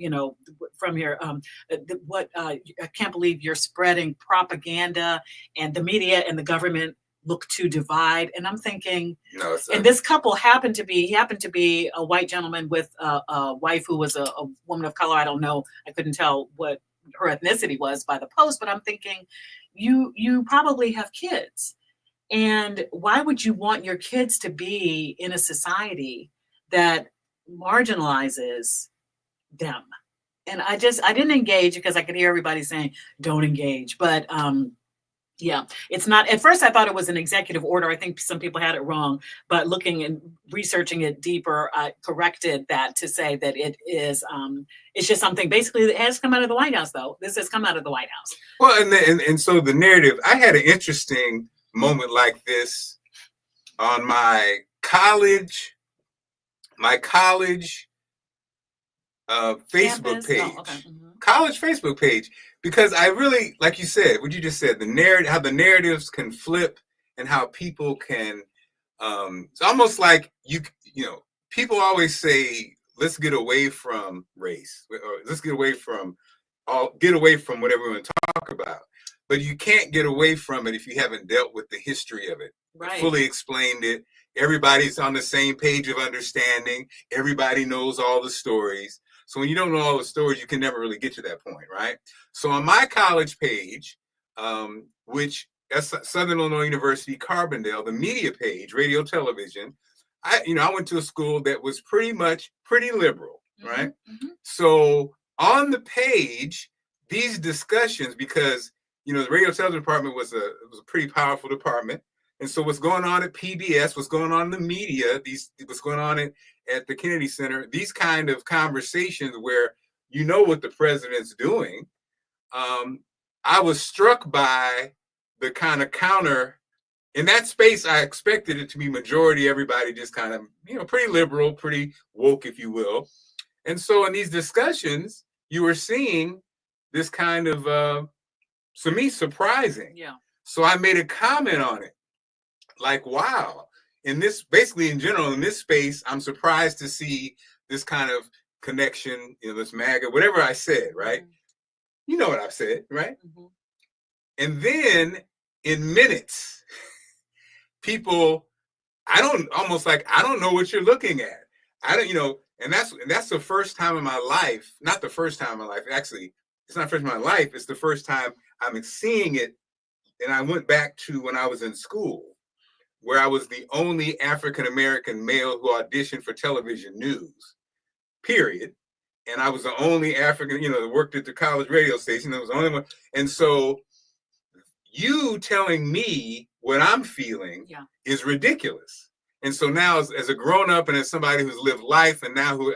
from here, I can't believe you're spreading propaganda, and the media and the government look to divide. And I'm thinking, and this couple happened to be a white gentleman with a wife who was a woman of color. I don't know. I couldn't tell what her ethnicity was by the post, but I'm thinking you probably have kids. And why would you want your kids to be in a society that marginalizes them? And I didn't engage because I could hear everybody saying, don't engage. But yeah, it's not. At first, I thought it was an executive order. I think some people had it wrong, but looking and researching it deeper, I corrected that to say that it is. It's just something basically that has come out of the White House, though. This has come out of the White House. Well, and so the narrative. I had an interesting moment like this on my college Facebook page. Oh, okay. Mm-hmm. College Facebook page. Because I really, like you said, what you just said, the narrative, how the narratives can flip, and how people can, it's almost like people always say, let's get away from race, or let's get away from whatever we want to talk about. But you can't get away from it if you haven't dealt with the history of it, right. Fully explained it. Everybody's on the same page of understanding. Everybody knows all the stories. So when you don't know all the stories, you can never really get to that point, right? So on my college page, which that's Southern Illinois University, Carbondale, the media page, radio, television. I went to a school that was pretty liberal, right? Mm-hmm. So on the page, these discussions, because the radio television department was a pretty powerful department, and so what's going on at PBS, what's going on in the media, what's going on at the Kennedy Center, these kind of conversations where what the president's doing. I was struck by the kind of counter. In that space, I expected it to be majority everybody just kind of, pretty liberal, pretty woke, if you will. And so in these discussions, you were seeing this kind of, to me, surprising. Yeah. So I made a comment on it. Like, wow, basically in general, in this space, I'm surprised to see this kind of connection, this MAGA, whatever I said, right? Mm-hmm. You know what I've said, right? Mm-hmm. And then in minutes, people, I don't know what you're looking at. I don't, and that's the first time in my life, not the first time in my life, actually, it's not the first time in my life, it's the first time I'm seeing it. And I went back to when I was in school, where I was the only African-American male who auditioned for television news, period. And I was the only African, that worked at the college radio station. That was the only one. And so you telling me what I'm feeling is ridiculous. And so now as a grown up and as somebody who's lived life and now who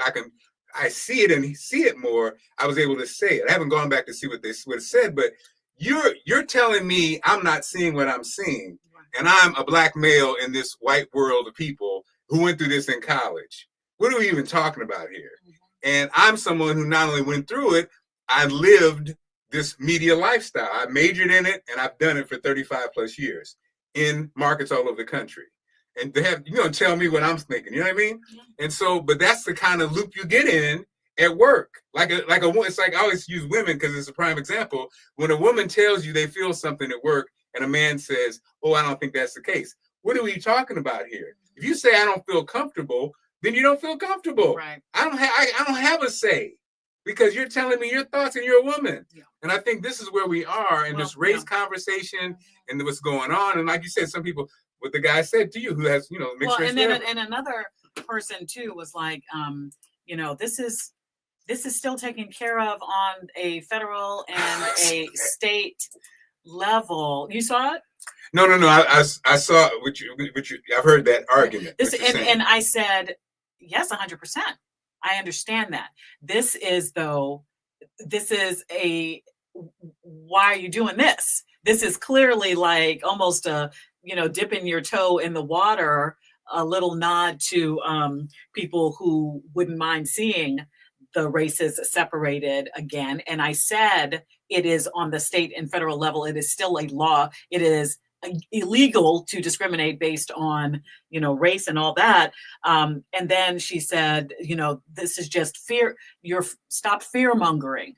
I see it and see it more, I was able to say it. I haven't gone back to see what it said, but you're telling me I'm not seeing what I'm seeing. And I'm a black male in this white world of people who went through this in college. What are we even talking about here? Mm-hmm. And I'm someone who not only went through it, I lived this media lifestyle. I majored in it and I've done it for 35 plus years in markets all over the country. And they have, tell me what I'm thinking, you know what I mean? Yeah. And so, but that's the kind of loop you get in at work. It's like I always use women because it's a prime example. When a woman tells you they feel something at work and a man says, oh, I don't think that's the case. What are we talking about here? If you say I don't feel comfortable, then you don't feel comfortable. Right. I don't have a say because you're telling me your thoughts and you're a woman. Yeah. And I think this is where we are in this race conversation and what's going on. And like you said, some people, what the guy said to you who has, mixed race. And another person too was like, this is still taken care of on a federal and a state level. You saw it? No. I saw what you. I've heard that argument. And I said, yes, 100%. I understand that. This is why are you doing this? This is clearly like almost dipping your toe in the water, a little nod to people who wouldn't mind seeing the races separated again. And I said, it is on the state and federal level. It is still a law. It is illegal to discriminate based on, race and all that. And then she said, this is just fear. Stop fear mongering.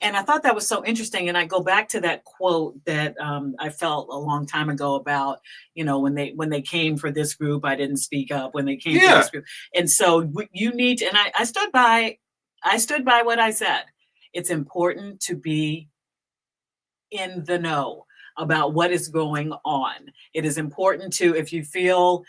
And I thought that was so interesting. And I go back to that quote that I felt a long time ago about, when they came for this group, I didn't speak up when they came for this group. And so you need to, and I stood by what I said. It's important to be in the know about what is going on. It is important to, if you feel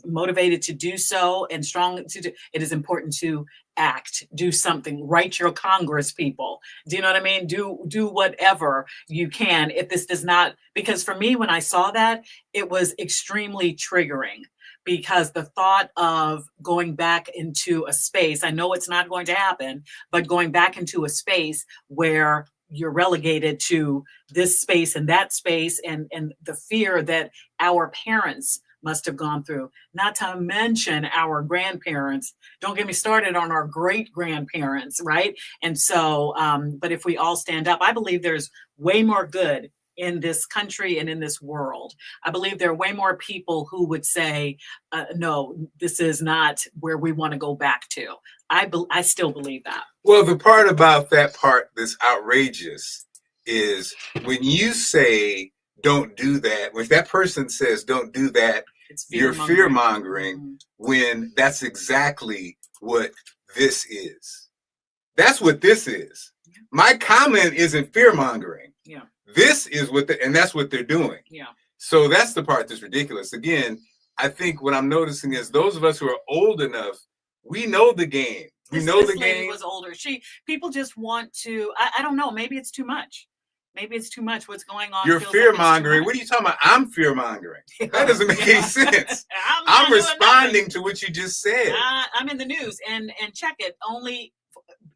motivated to do so and strong to do, it is important to act, do something, write your Congress people. Do you know what I mean? Do whatever you can. If this does not, because for me, when I saw that, it was extremely triggering. Because the thought of going back into a space, I know it's not going to happen, but going back into a space where you're relegated to this space and that space and the fear that our parents must have gone through, not to mention our grandparents. Don't get me started on our great grandparents, right? And so, but if we all stand up, I believe there's way more good in this country and in this world. I believe there are way more people who would say, no, this is not where we want to go back to. I still believe that. Well, the part about that part that's outrageous is when you say, don't do that, when that person says, don't do that, you're fear-mongering when that's exactly what this is. That's what this is. My comment isn't fear-mongering. Yeah. This is and that's what they're doing. Yeah. So that's the part that's ridiculous. Again, I think what I'm noticing is those of us who are old enough, we know the game. This lady was older. People just want to. I don't know. Maybe it's too much. Maybe it's too much. What's going on? You're fear mongering. What are you talking about? I'm fear mongering. That doesn't make any sense. I'm responding to what you just said. I'm in the news and check it. Only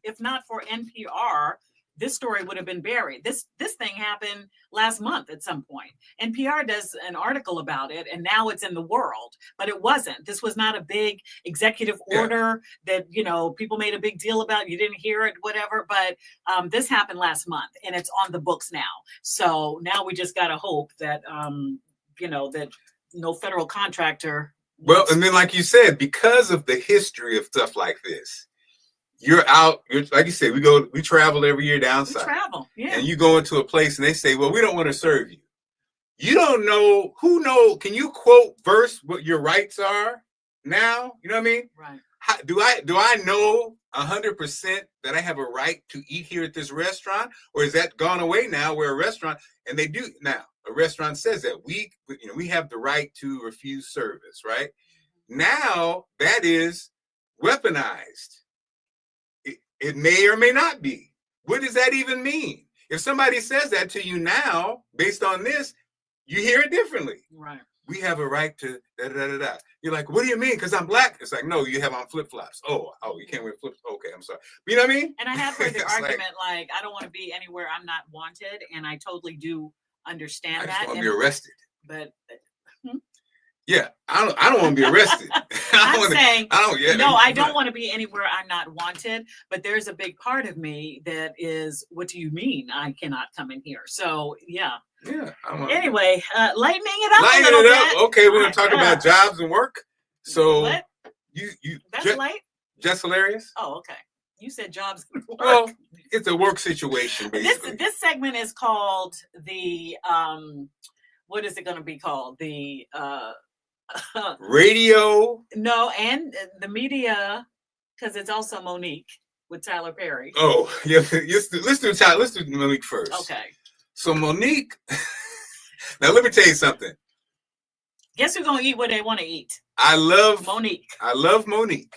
if not for NPR, this story would have been buried. This thing happened last month at some point. NPR does an article about it, and now it's in the world. But it wasn't. This was not a big executive order that people made a big deal about. You didn't hear it, whatever. But this happened last month, and it's on the books now. So now we just gotta hope that that no federal contractor. Well, and then like you said, because of the history of stuff like this. You're out, like you said, we travel every year down south. We travel, yeah. And you go into a place and they say, well, we don't want to serve you. You don't know, can you quote verse what your rights are now? You know what I mean? Right. Do I know 100% that I have a right to eat here at this restaurant? Or is that gone away now where a restaurant, and they do now, a restaurant says that we have the right to refuse service, right? Now that is weaponized. It may or may not be. What does that even mean? If somebody says that to you now, based on this, you hear it differently. Right. We have a right to da-da-da-da. You're like, what do you mean? Because I'm black. It's like, no, you have on flip-flops. Oh, you can't wear flip. Okay, I'm sorry. But you know what I mean? And I have heard the argument like, I don't want to be anywhere I'm not wanted. And I totally do understand that. I just want to be arrested. But... Yeah, I don't want to be arrested. I don't want to be anywhere I'm not wanted. But there's a big part of me that is, what do you mean I cannot come in here? So yeah. Yeah. Anyway, lightening it up. Lightening it up. Okay, we're gonna talk about jobs and work. So what? You that's light. Just hilarious. Oh, okay. You said jobs and work. Well, it's a work situation. Basically. This segment is called the what is it going to be called? The radio. No, and the media, because it's also Monique with Tyler Perry. Oh, yeah. Let's do Monique first. Okay. So Monique, now let me tell you something. Guess who's gonna eat what they want to eat? I love Monique. I love Monique.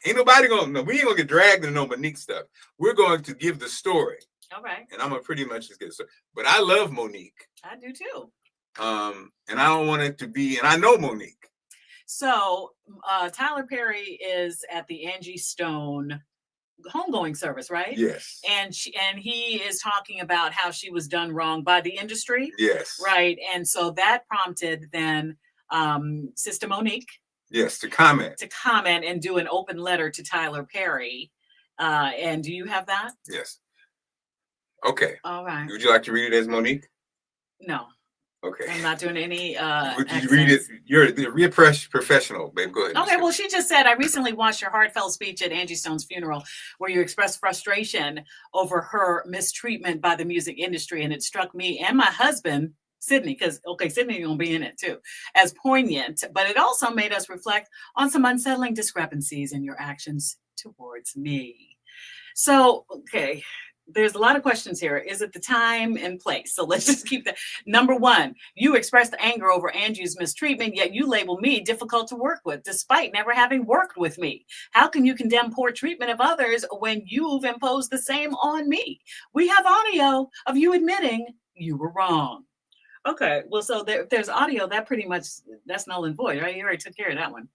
Ain't nobody we ain't gonna get dragged into no Monique stuff. We're going to give the story. All right. And I'm gonna pretty much just get the story. But I love Monique. I do too. And I don't want it to be, and I know Monique. So Tyler Perry is at the Angie Stone homegoing service, right? Yes. And he is talking about how she was done wrong by the industry. Yes. Right. And so that prompted then Sister Monique. Yes, to comment and do an open letter to Tyler Perry. And do you have that? Yes. Okay. All right. Would you like to read it as Monique? No. Okay. I'm not doing any would you read it? You're the professional, babe. Go ahead. Okay, well, she just said, I recently watched your heartfelt speech at Angie Stone's funeral where you expressed frustration over her mistreatment by the music industry. And it struck me and my husband, Sydney, because, Sydney gonna be in it too, as poignant. But it also made us reflect on some unsettling discrepancies in your actions towards me. So, okay. There's a lot of questions here. Is it the time and place? So let's just keep that. Number one, you expressed anger over Angie's mistreatment, yet you label me difficult to work with, despite never having worked with me. How can you condemn poor treatment of others when you've imposed the same on me? We have audio of you admitting you were wrong. Okay, well, so there's audio that pretty much, that's null and void, right? You already took care of that one.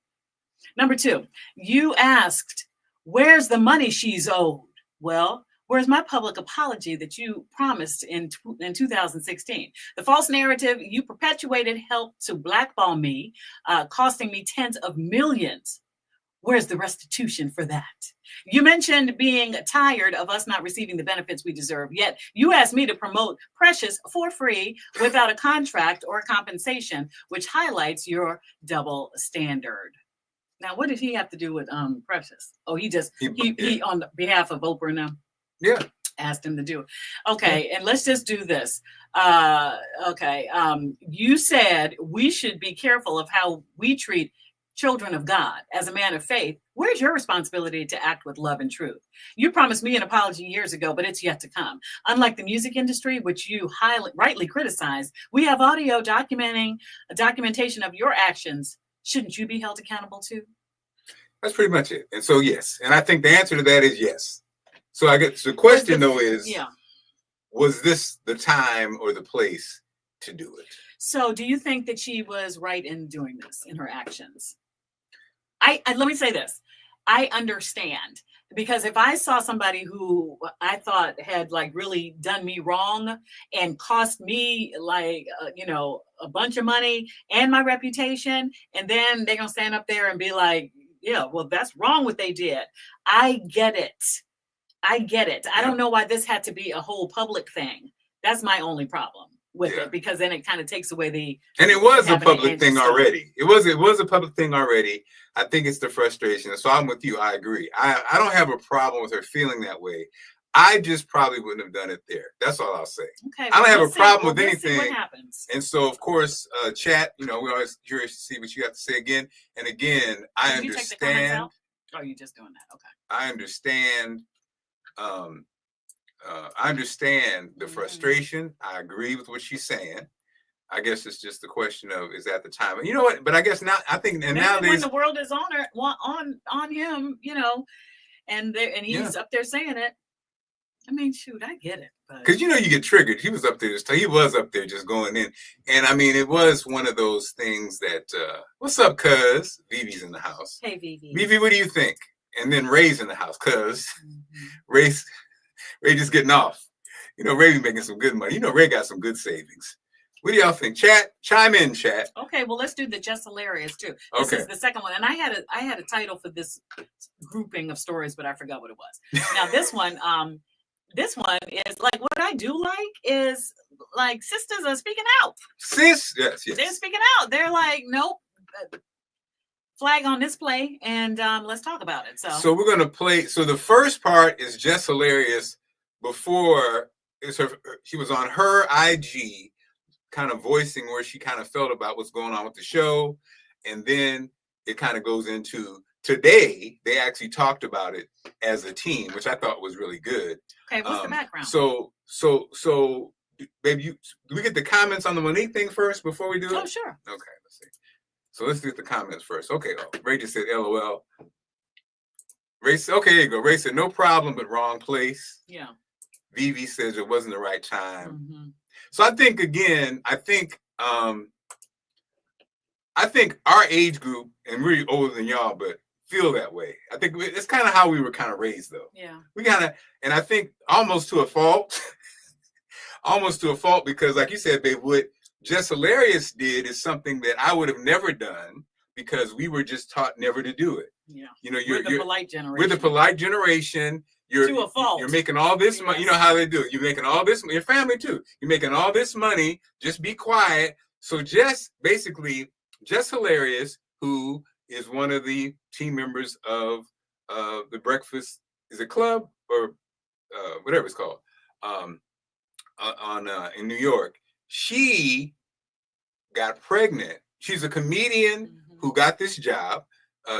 Number two, you asked, where's the money she's owed? Well, where's my public apology that you promised in 2016? The false narrative you perpetuated helped to blackball me, costing me tens of millions. Where's the restitution for that? You mentioned being tired of us not receiving the benefits we deserve, yet you asked me to promote Precious for free without a contract or compensation, which highlights your double standard. Now, what did he have to do with Precious? Oh, he on behalf of Oprah and them. Yeah. Asked him to do it. Okay, and let's just do this. You said we should be careful of how we treat children of God, as a man of faith, where's your responsibility to act with love and truth? You promised me an apology years ago, but it's yet to come. Unlike the music industry, which you rightly criticize, we have audio documentation of your actions. Shouldn't you be held accountable too? That's pretty much it. And so, yes. And I think the answer to that is yes. So I guess the question, though, is, was this the time or the place to do it? So do you think that she was right in doing this in her actions? Let me say this. I understand, because if I saw somebody who I thought had like really done me wrong and cost me like, a bunch of money and my reputation, and then they're going to stand up there and be like, yeah, well, that's wrong what they did. I get it. I don't know why this had to be a whole public thing. That's my only problem with it, because then it kind of takes away the. And it was a public thing already. It was a public thing already. I think it's the frustration. So I'm with you. I agree. I don't have a problem with her feeling that way. I just probably wouldn't have done it there. That's all I'll say. Okay. I don't have a problem with anything. See what happens. And so, of course, chat. We always curious to see what you have to say again. And again, I understand. You take the comments out? Oh, you just doing that? Okay. I understand. I understand the frustration. I agree with what she's saying. I guess it's just the question of, is that the time? And you know what? But I guess now I think, and nowadays when the world is on him, and he's up there saying it. I mean, shoot, I get it. Because you get triggered. He was up there just going in, and I mean, it was one of those things that. What's up, cuz? Vivi's in the house. Hey, Vivi. Vivi, what do you think? And then Ray's in the house, cuz Ray just getting off. Ray be making some good money. Ray got some good savings. What do y'all think? Chat, chime in, chat. Okay, well, let's do the Just Hilarious too. This is the second one, and I had a title for this grouping of stories, but I forgot what it was. Now this one is like, what I do like is like sisters are speaking out. Yes. They're speaking out. They're like, nope. Flag on display, and let's talk about it. So we're gonna play. So the first part is Just Hilarious. Before she was on her IG, kind of voicing where she kind of felt about what's going on with the show, and then it kind of goes into today. They actually talked about it as a team, which I thought was really good. Okay, what's the background? So, baby, do we get the comments on the Monique thing first before we do it? Oh, sure. Okay, let's see. So let's get the comments first. Okay, Ray just said LOL. Ray said, okay, there you go. Ray said, no problem, but wrong place. Yeah. Vivi says it wasn't the right time. Mm-hmm. So I think, again, I think our age group, and we're older than y'all, but feel that way. I think it's kind of how we were kind of raised, though. Yeah. We kind of, and I think almost to a fault, because like you said, babe, what Just Hilarious did is something that I would have never done because we were just taught never to do it. Yeah. You're the polite generation. We're the polite generation. To a fault. You're making all this money. You know how they do it. You're making all this, your family too. You're making all this money. Just be quiet. So Just Hilarious, who is one of the team members of the Breakfast, is it Club or whatever it's called, in New York. She got pregnant. She's a comedian who got this job.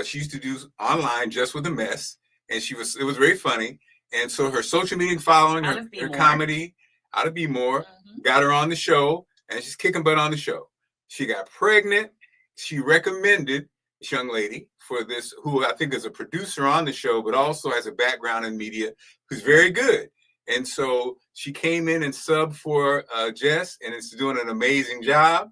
She used to do online Just with a Mess, and it was very funny. And so her social media following, her comedy, Out of Be More, got her on the show, and she's kicking butt on the show. She got pregnant. She recommended this young lady for this, who I think is a producer on the show, but also has a background in media, who's very good. And so she came in and subbed for Jess, and is doing an amazing job.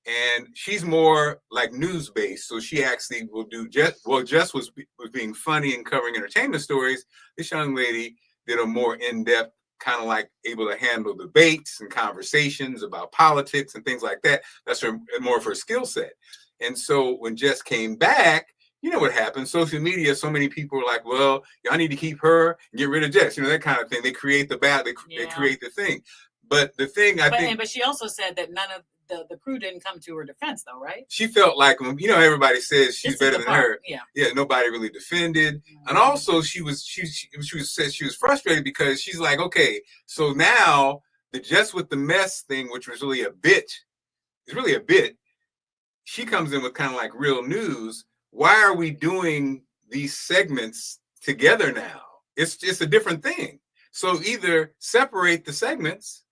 And she's more like news-based, so she actually will do Jess was being funny and covering entertainment stories. This young lady did a more in-depth, kind of like able to handle debates and conversations about politics and things like that. That's more of her skill set. And so when Jess came back, you know what happened? Social media, so many people were like, well, y'all need to keep her and get rid of Jess. That kind of thing. They create the bad, they create the thing. But the thing but she also said that none of the crew didn't come to her defense, though, right? She felt like, everybody says she's better than her. Yeah, nobody really defended. Mm-hmm. And also she said she was frustrated because she's like, okay, so now the Just with the Mess thing, which was really a bit, she comes in with kind of like real news. why are we doing these segments together now? It's just a different thing. So either separate the segments,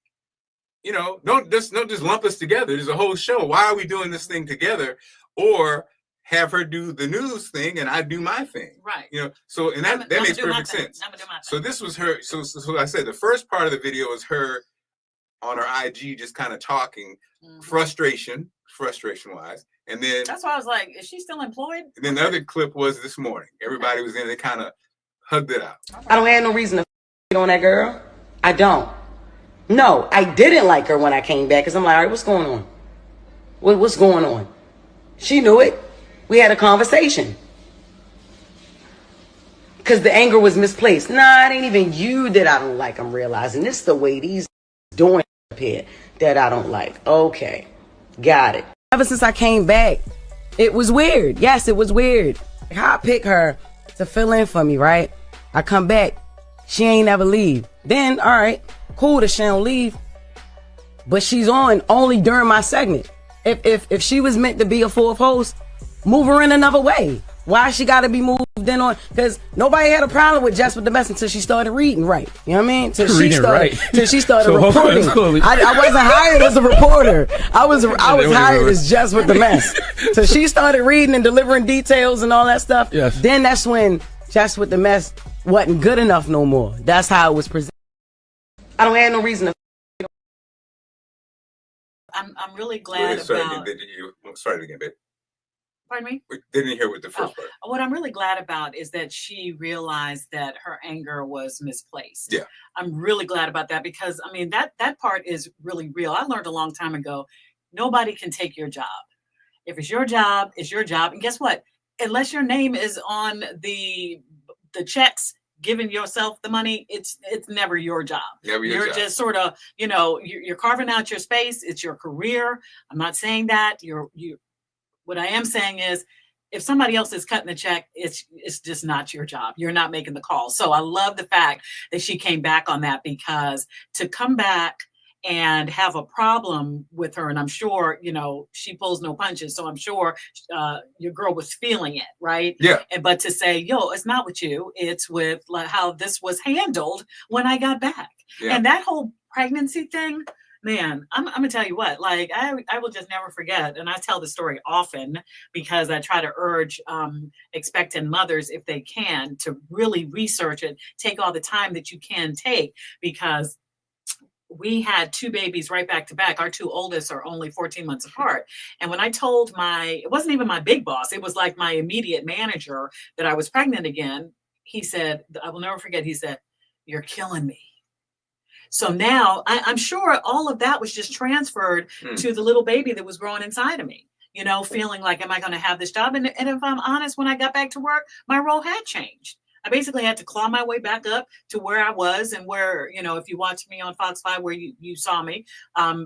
you know, don't just lump us together. There's a whole show. Why are we doing this thing together? Or have her do the news thing and I do my thing. Right. You know, so and that makes perfect sense. So this was her. So I said the first part of the video was her on her IG just kind of talking, frustration wise. And then that's why I was like, is she still employed? And then the other clip was this morning. Everybody was in, they kind of hugged it out. I don't have no reason to on that girl. I don't. No, I didn't like her when I came back because I'm like, all right, what's going on? What's going on? She knew it. We had a conversation. Because the anger was misplaced. Nah, it ain't even you that I don't like. I'm realizing it's the way these doing up here that I don't like. Okay, got it. Ever since I came back, it was weird. Yes, it was weird. How I pick her to fill in for me, right? I come back, she ain't ever leave. Then, all right, cool that she don't leave, but she's on only during my segment. If she was meant to be a fourth host, move her in another way. Why she got to be moved in on? Because nobody had a problem with Jess with the Mess until she started reading right. You know what I mean? Till she started So reporting. I wasn't hired as a reporter. I was hired as Jess with the Mess. So she started reading and delivering details and all that stuff. Yes. Then that's when Jess with the Mess wasn't good enough no more. That's how it was presented. I don't have no reason to. I'm really glad about. Sorry again, babe. Pardon me? We didn't hear what the first part. What I'm really glad about is that she realized that her anger was misplaced. Yeah. I'm really glad about that because, I mean, that part is really real. I learned a long time ago, nobody can take your job. If it's your job, it's your job. And guess what? Unless your name is on the checks giving yourself the money, it's never your job. You're just sort of, you know, you're carving out your space. It's your career. I'm not saying that. What I am saying is, if somebody else is cutting the check, it's just not your job. You're not making the call. So I love the fact that she came back on that, because to come back and have a problem with her, and I'm sure, you know, she pulls no punches. So I'm sure your girl was feeling it, right? Yeah. But to say, yo, it's not with you. It's with like how this was handled when I got back. Yeah. And that whole pregnancy thing, man, I'm gonna tell you what, like I will just never forget. And I tell the story often because I try to urge expectant mothers, if they can, to really research it, take all the time that you can take, because we had two babies right back to back. Our two oldest are only 14 months apart. And when I told it wasn't even my big boss, it was like my immediate manager, that I was pregnant again, he said, I will never forget, he said, "You're killing me." So now I'm sure all of that was just transferred to the little baby that was growing inside of me, you know, feeling like, am I going to have this job? And if I'm honest, when I got back to work, my role had changed. I basically had to claw my way back up to where I was, and where, you know, if you watched me on Fox 5, where you saw me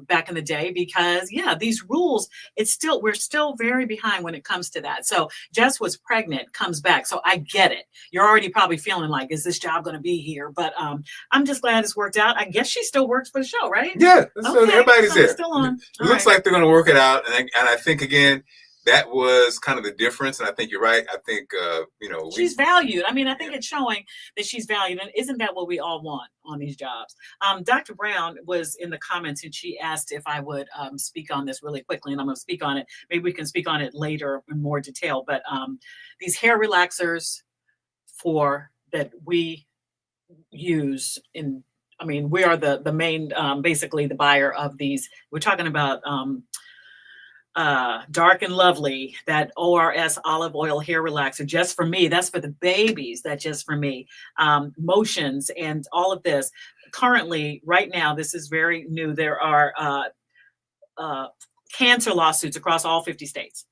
back in the day, because these rules, we're still very behind when it comes to that. So Jess was pregnant, comes back. So I get it. You're already probably feeling like, is this job going to be here? But I'm just glad it's worked out. I guess she still works for the show, right? Yeah. So everybody's there. Still on. It looks like they're going to work it out. And I think, again, that was kind of the difference. And I think you're right. I think, you know, she's valued. I mean, I think it's showing that she's valued. And isn't that what we all want on these jobs? Dr. Brown was in the comments, and she asked if I would speak on this really quickly. And I'm going to speak on it. Maybe we can speak on it later in more detail. But these hair relaxers that we use we are the main, basically the buyer of these. We're talking about Dark and Lovely, that ORS olive oil hair relaxer, just for me. That's for the babies. That's just for me. Motions and all of this. Currently, right now, this is very new. There are cancer lawsuits across all 50 states.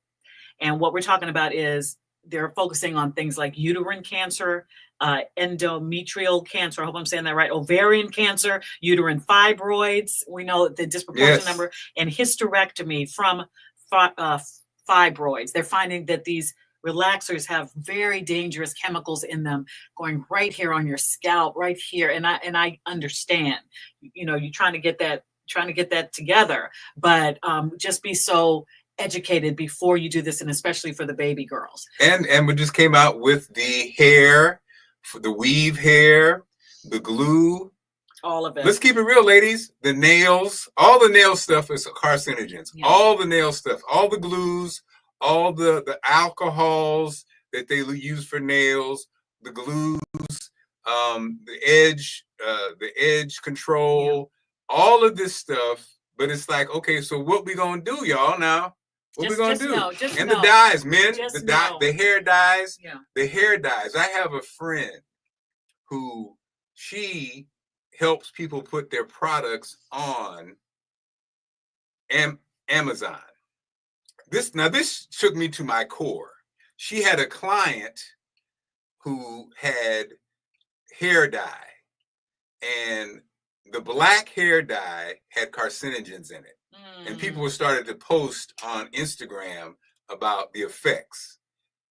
And what we're talking about is they're focusing on things like uterine cancer, endometrial cancer, I hope I'm saying that right, ovarian cancer, uterine fibroids, we know the disproportionate number, and hysterectomy from fibroids. They're finding that these relaxers have very dangerous chemicals in them going right here on your scalp, right here. And I understand, you know, you're trying to get that together, but just be so educated before you do this, and especially for the baby girls. And we just came out with the hair, for the weave hair, the glue. All of it. Let's keep it real, ladies. The nails, all the nail stuff is carcinogens. Yeah. All the nail stuff, all the glues, all the alcohols that they use for nails, the glues, the edge control, all of this stuff. But it's like, okay, so what we gonna do, y'all? Now, what we gonna do? The dyes, men, the hair dyes, the hair dyes. I have a friend who she helps people put their products on Amazon. This shook me to my core. She had a client who had hair dye, and the black hair dye had carcinogens in it. And people started to post on Instagram about the effects.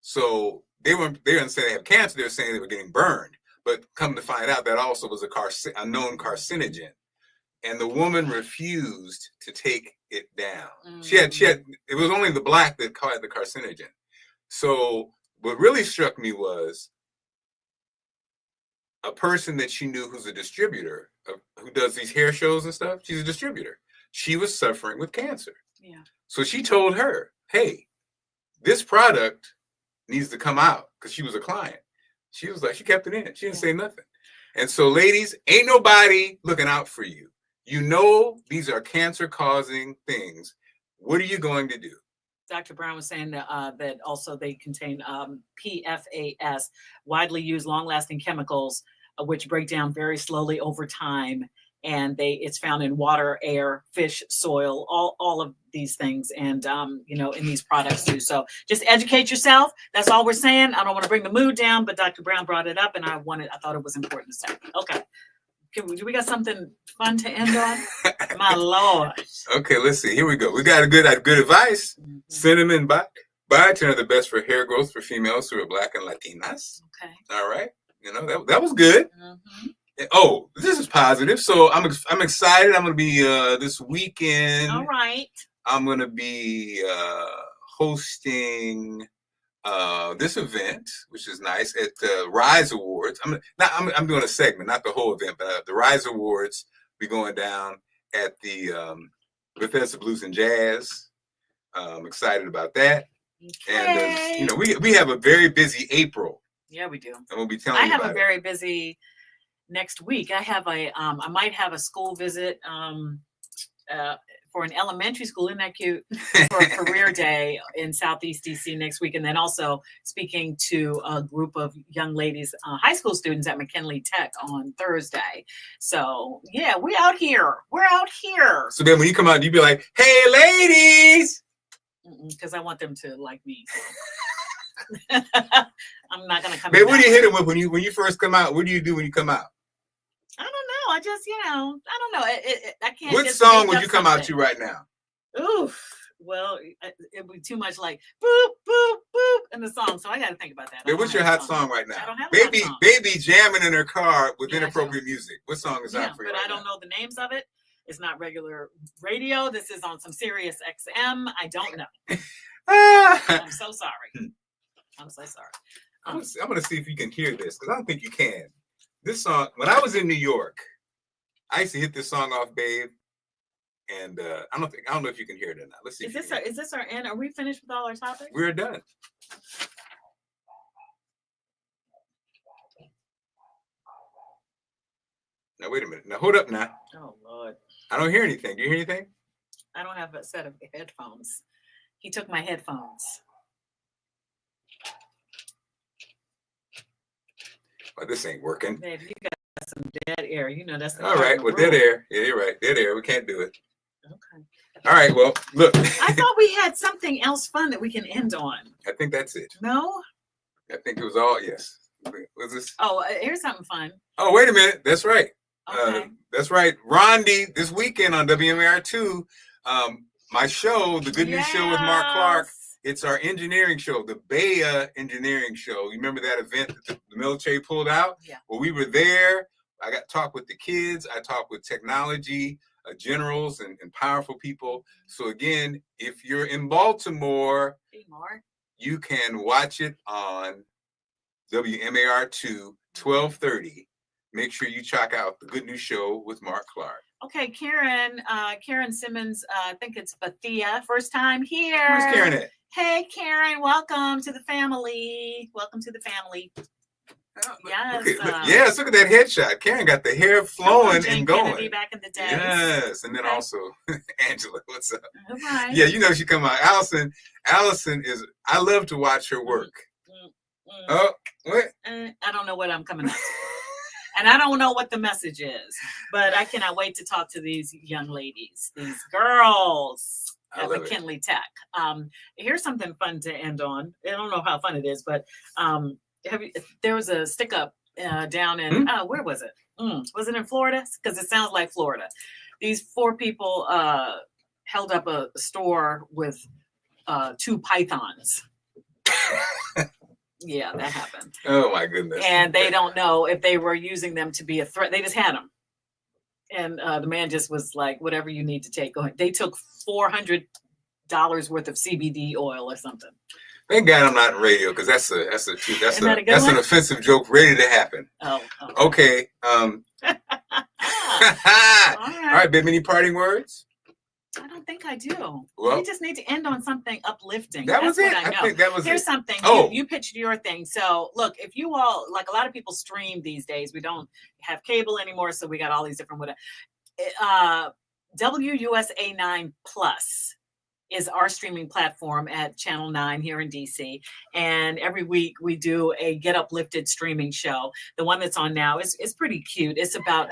So they didn't say they have cancer, they were saying they were getting burned. But come to find out, that also was a known carcinogen. And the woman refused to take it down. She had, it was only the black that caught the carcinogen. So what really struck me was a person that she knew who's a distributor, who does these hair shows and stuff. She's a distributor. She was suffering with cancer. Yeah. So she told her, hey, this product needs to come out, because she was a client. She was like, she kept it in. She didn't say nothing. And so, ladies, ain't nobody looking out for you. You know these are cancer-causing things. What are you going to do? Dr. Brown was saying that also they contain PFAS, widely used long-lasting chemicals, which break down very slowly over time. And it's found in water, air, fish, soil, all of these things, and in these products too. So just educate yourself. That's all we're saying. I don't want to bring the mood down, but Dr. Brown brought it up, and I thought it was important to say. Okay, do we got something fun to end on? My Lord. Okay, let's see. Here we go. We got good advice. Cinnamon biotin are the best for hair growth for females who are Black and Latinas. Okay. All right. That was good. Oh, this is positive. So I'm excited. I'm going to be this weekend. All right. I'm going to be hosting this event, which is nice, at the Rise Awards. I'm doing a segment, not the whole event, but the Rise Awards be going down at the Bethesda Blues and Jazz. I'm excited about that. Okay. And we have a very busy April. Yeah, we do. And we'll be telling you about it. I have a very busy next week. I have I might have a school visit for an elementary school. Isn't that cute? For a career day in Southeast DC next week. And then also speaking to a group of young ladies, high school students at McKinley Tech on Thursday. So yeah, we're out here. So then when you come out, you be like, hey, ladies. Because I want them to like me. I'm not going to come. Babe, what do you hit them with when you first come out? What do you do when you come out? I don't know. I just, I don't know. I can't. What song would you come out to right now? Oof. Well, it would be too much like boop, boop, boop in the song. So I got to think about that. Babe, what's your hot song right now? I don't have baby jamming in her car with inappropriate music. What song is that for you? But I don't know the names of it. It's not regular radio. This is on some Sirius XM. I don't know. I'm so sorry. I'm so sorry. I'm going to see if you can hear this, because I don't think you can. This song, when I was in New York, I used to hit this song off, babe. And I don't know if you can hear it or not. Let's see. Is this our end? Are we finished with all our topics? We're done. Now, wait a minute. Now, hold up now. Oh, Lord. I don't hear anything. Do you hear anything? I don't have a set of headphones. He took my headphones. Oh, this ain't working. Babe, you got some dead air. That's the all right. Well, dead air. Yeah, you're right. Dead air. We can't do it. Okay. All right. Well, look. I thought we had something else fun that we can end on. I think that's it. No? I think it was all, yes. Was this? Oh, here's something fun. Oh, wait a minute. That's right. Okay. That's right. Rondi, this weekend on WMAR2, my show, The Good News Show with Mark Clarke. It's our engineering show, the Bea Engineering Show. You remember that event that the military pulled out? Yeah. Well, we were there. I got to talk with the kids. I talked with technology. generals and powerful people. So again, if you're in Baltimore, Seymour, you can watch it on WMAR2 1230. Make sure you check out the Good News Show with Marc Clarke. Okay, Karen Simmons, I think it's Bathia, first time here. Where's Karen at? Hey, Karen, welcome to the family. Welcome to the family. Yes. Yes, look at that headshot. Karen got the hair flowing and going. Kennedy back in the day. Yes, and then also Angela, what's up? Right. Yeah, you know she come out. Allison is, I love to watch her work. Oh, what? I don't know what I'm coming out to. And I don't know what the message is, but I cannot wait to talk to these young ladies, these girls at McKinley Tech. Here's something fun to end on. I don't know how fun it is, but there was a stick up down in, where was it? Was it in Florida? Because it sounds like Florida. These 4 people held up a store with 2 pythons. Yeah, that happened. Oh my goodness. And they don't know if they were using them to be a threat. They just had them. And the man just was like, whatever you need to take. They took $400 worth of CBD oil or something. Thank God I'm not in radio, because that's an offensive joke ready to happen. Oh. Okay. All right, babe, any parting words? I don't think I do. Well, we just need to end on something uplifting. That was it. I think that was Here's it. something. Oh. You pitched your thing. So look, if you all, like a lot of people stream these days, we don't have cable anymore. So we got all these different, WUSA 9 Plus is our streaming platform at Channel 9 here in DC. And every week we do a Get Uplifted streaming show. The one that's on now is pretty cute. It's about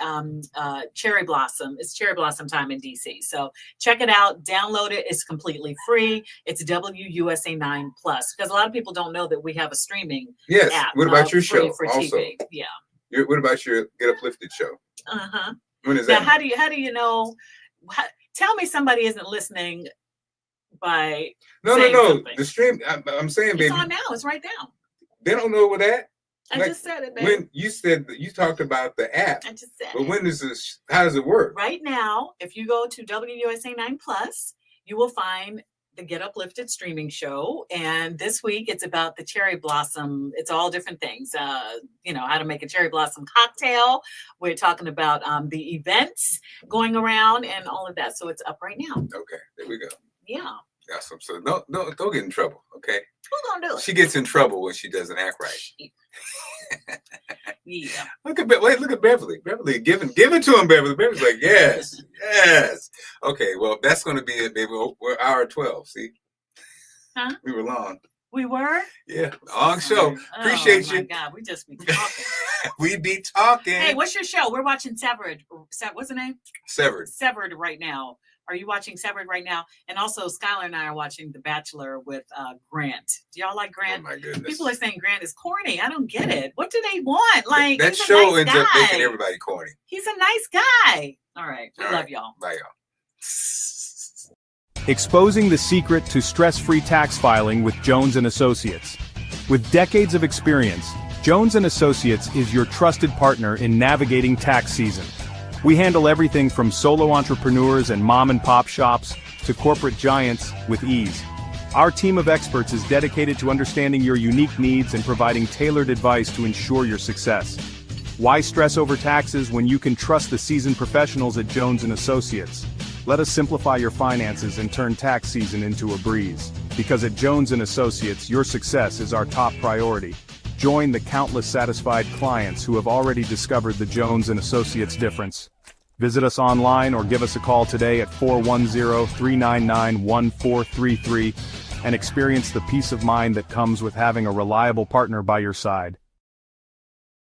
cherry blossom. It's cherry blossom time in DC. So check it out, download it. It's completely free. It's WUSA 9 Plus, because a lot of people don't know that we have a streaming app. What about your show for also? TV. Yeah. What about your Get Uplifted show? Uh-huh. When is now, that? how do you know? Tell me somebody isn't listening by no. something. The stream. I'm saying, baby. It's on now. It's right now. They don't know what that. I just said it, baby. When you said that you talked about the app. I just said. But when does this? How does it work? Right now, if you go to WUSA 9 Plus, you will find the Get Uplifted streaming show. And this week it's about the cherry blossom. It's all different things. How to make a cherry blossom cocktail. We're talking about the events going around and all of that. So it's up right now. Okay, there we go. Yeah. Awesome. So don't get in trouble, okay? Who's gonna do it? She gets in trouble when she doesn't act right. Yeah. Look at Beverly. Beverly, give it to him, Beverly. Beverly's like, yes. Okay, well, that's going to be it, baby. We're hour 12, see? Huh? We were long. We were? Yeah, long show. Appreciate you. Oh, my God, we just be talking. We be talking. Hey, what's your show? We're watching Severed. What's the name? Severed. Severed right now. Are you watching Severed right now? And also, Skylar and I are watching The Bachelor with Grant. Do y'all like Grant? Oh, my goodness. People are saying Grant is corny. I don't get it. What do they want? Like, that he's a show nice ends guy. up making everybody corny. He's a nice guy. All right. We love y'all. Bye, y'all. Exposing the secret to stress-free tax filing with Jones & Associates. With decades of experience, Jones & Associates is your trusted partner in navigating tax season. We handle everything from solo entrepreneurs and mom-and-pop shops to corporate giants with ease. Our team of experts is dedicated to understanding your unique needs and providing tailored advice to ensure your success. Why stress over taxes when you can trust the seasoned professionals at Jones & Associates? Let us simplify your finances and turn tax season into a breeze. Because at Jones & Associates, your success is our top priority. Join the countless satisfied clients who have already discovered the Jones & Associates difference. Visit us online or give us a call today at 410-399-1433 and experience the peace of mind that comes with having a reliable partner by your side.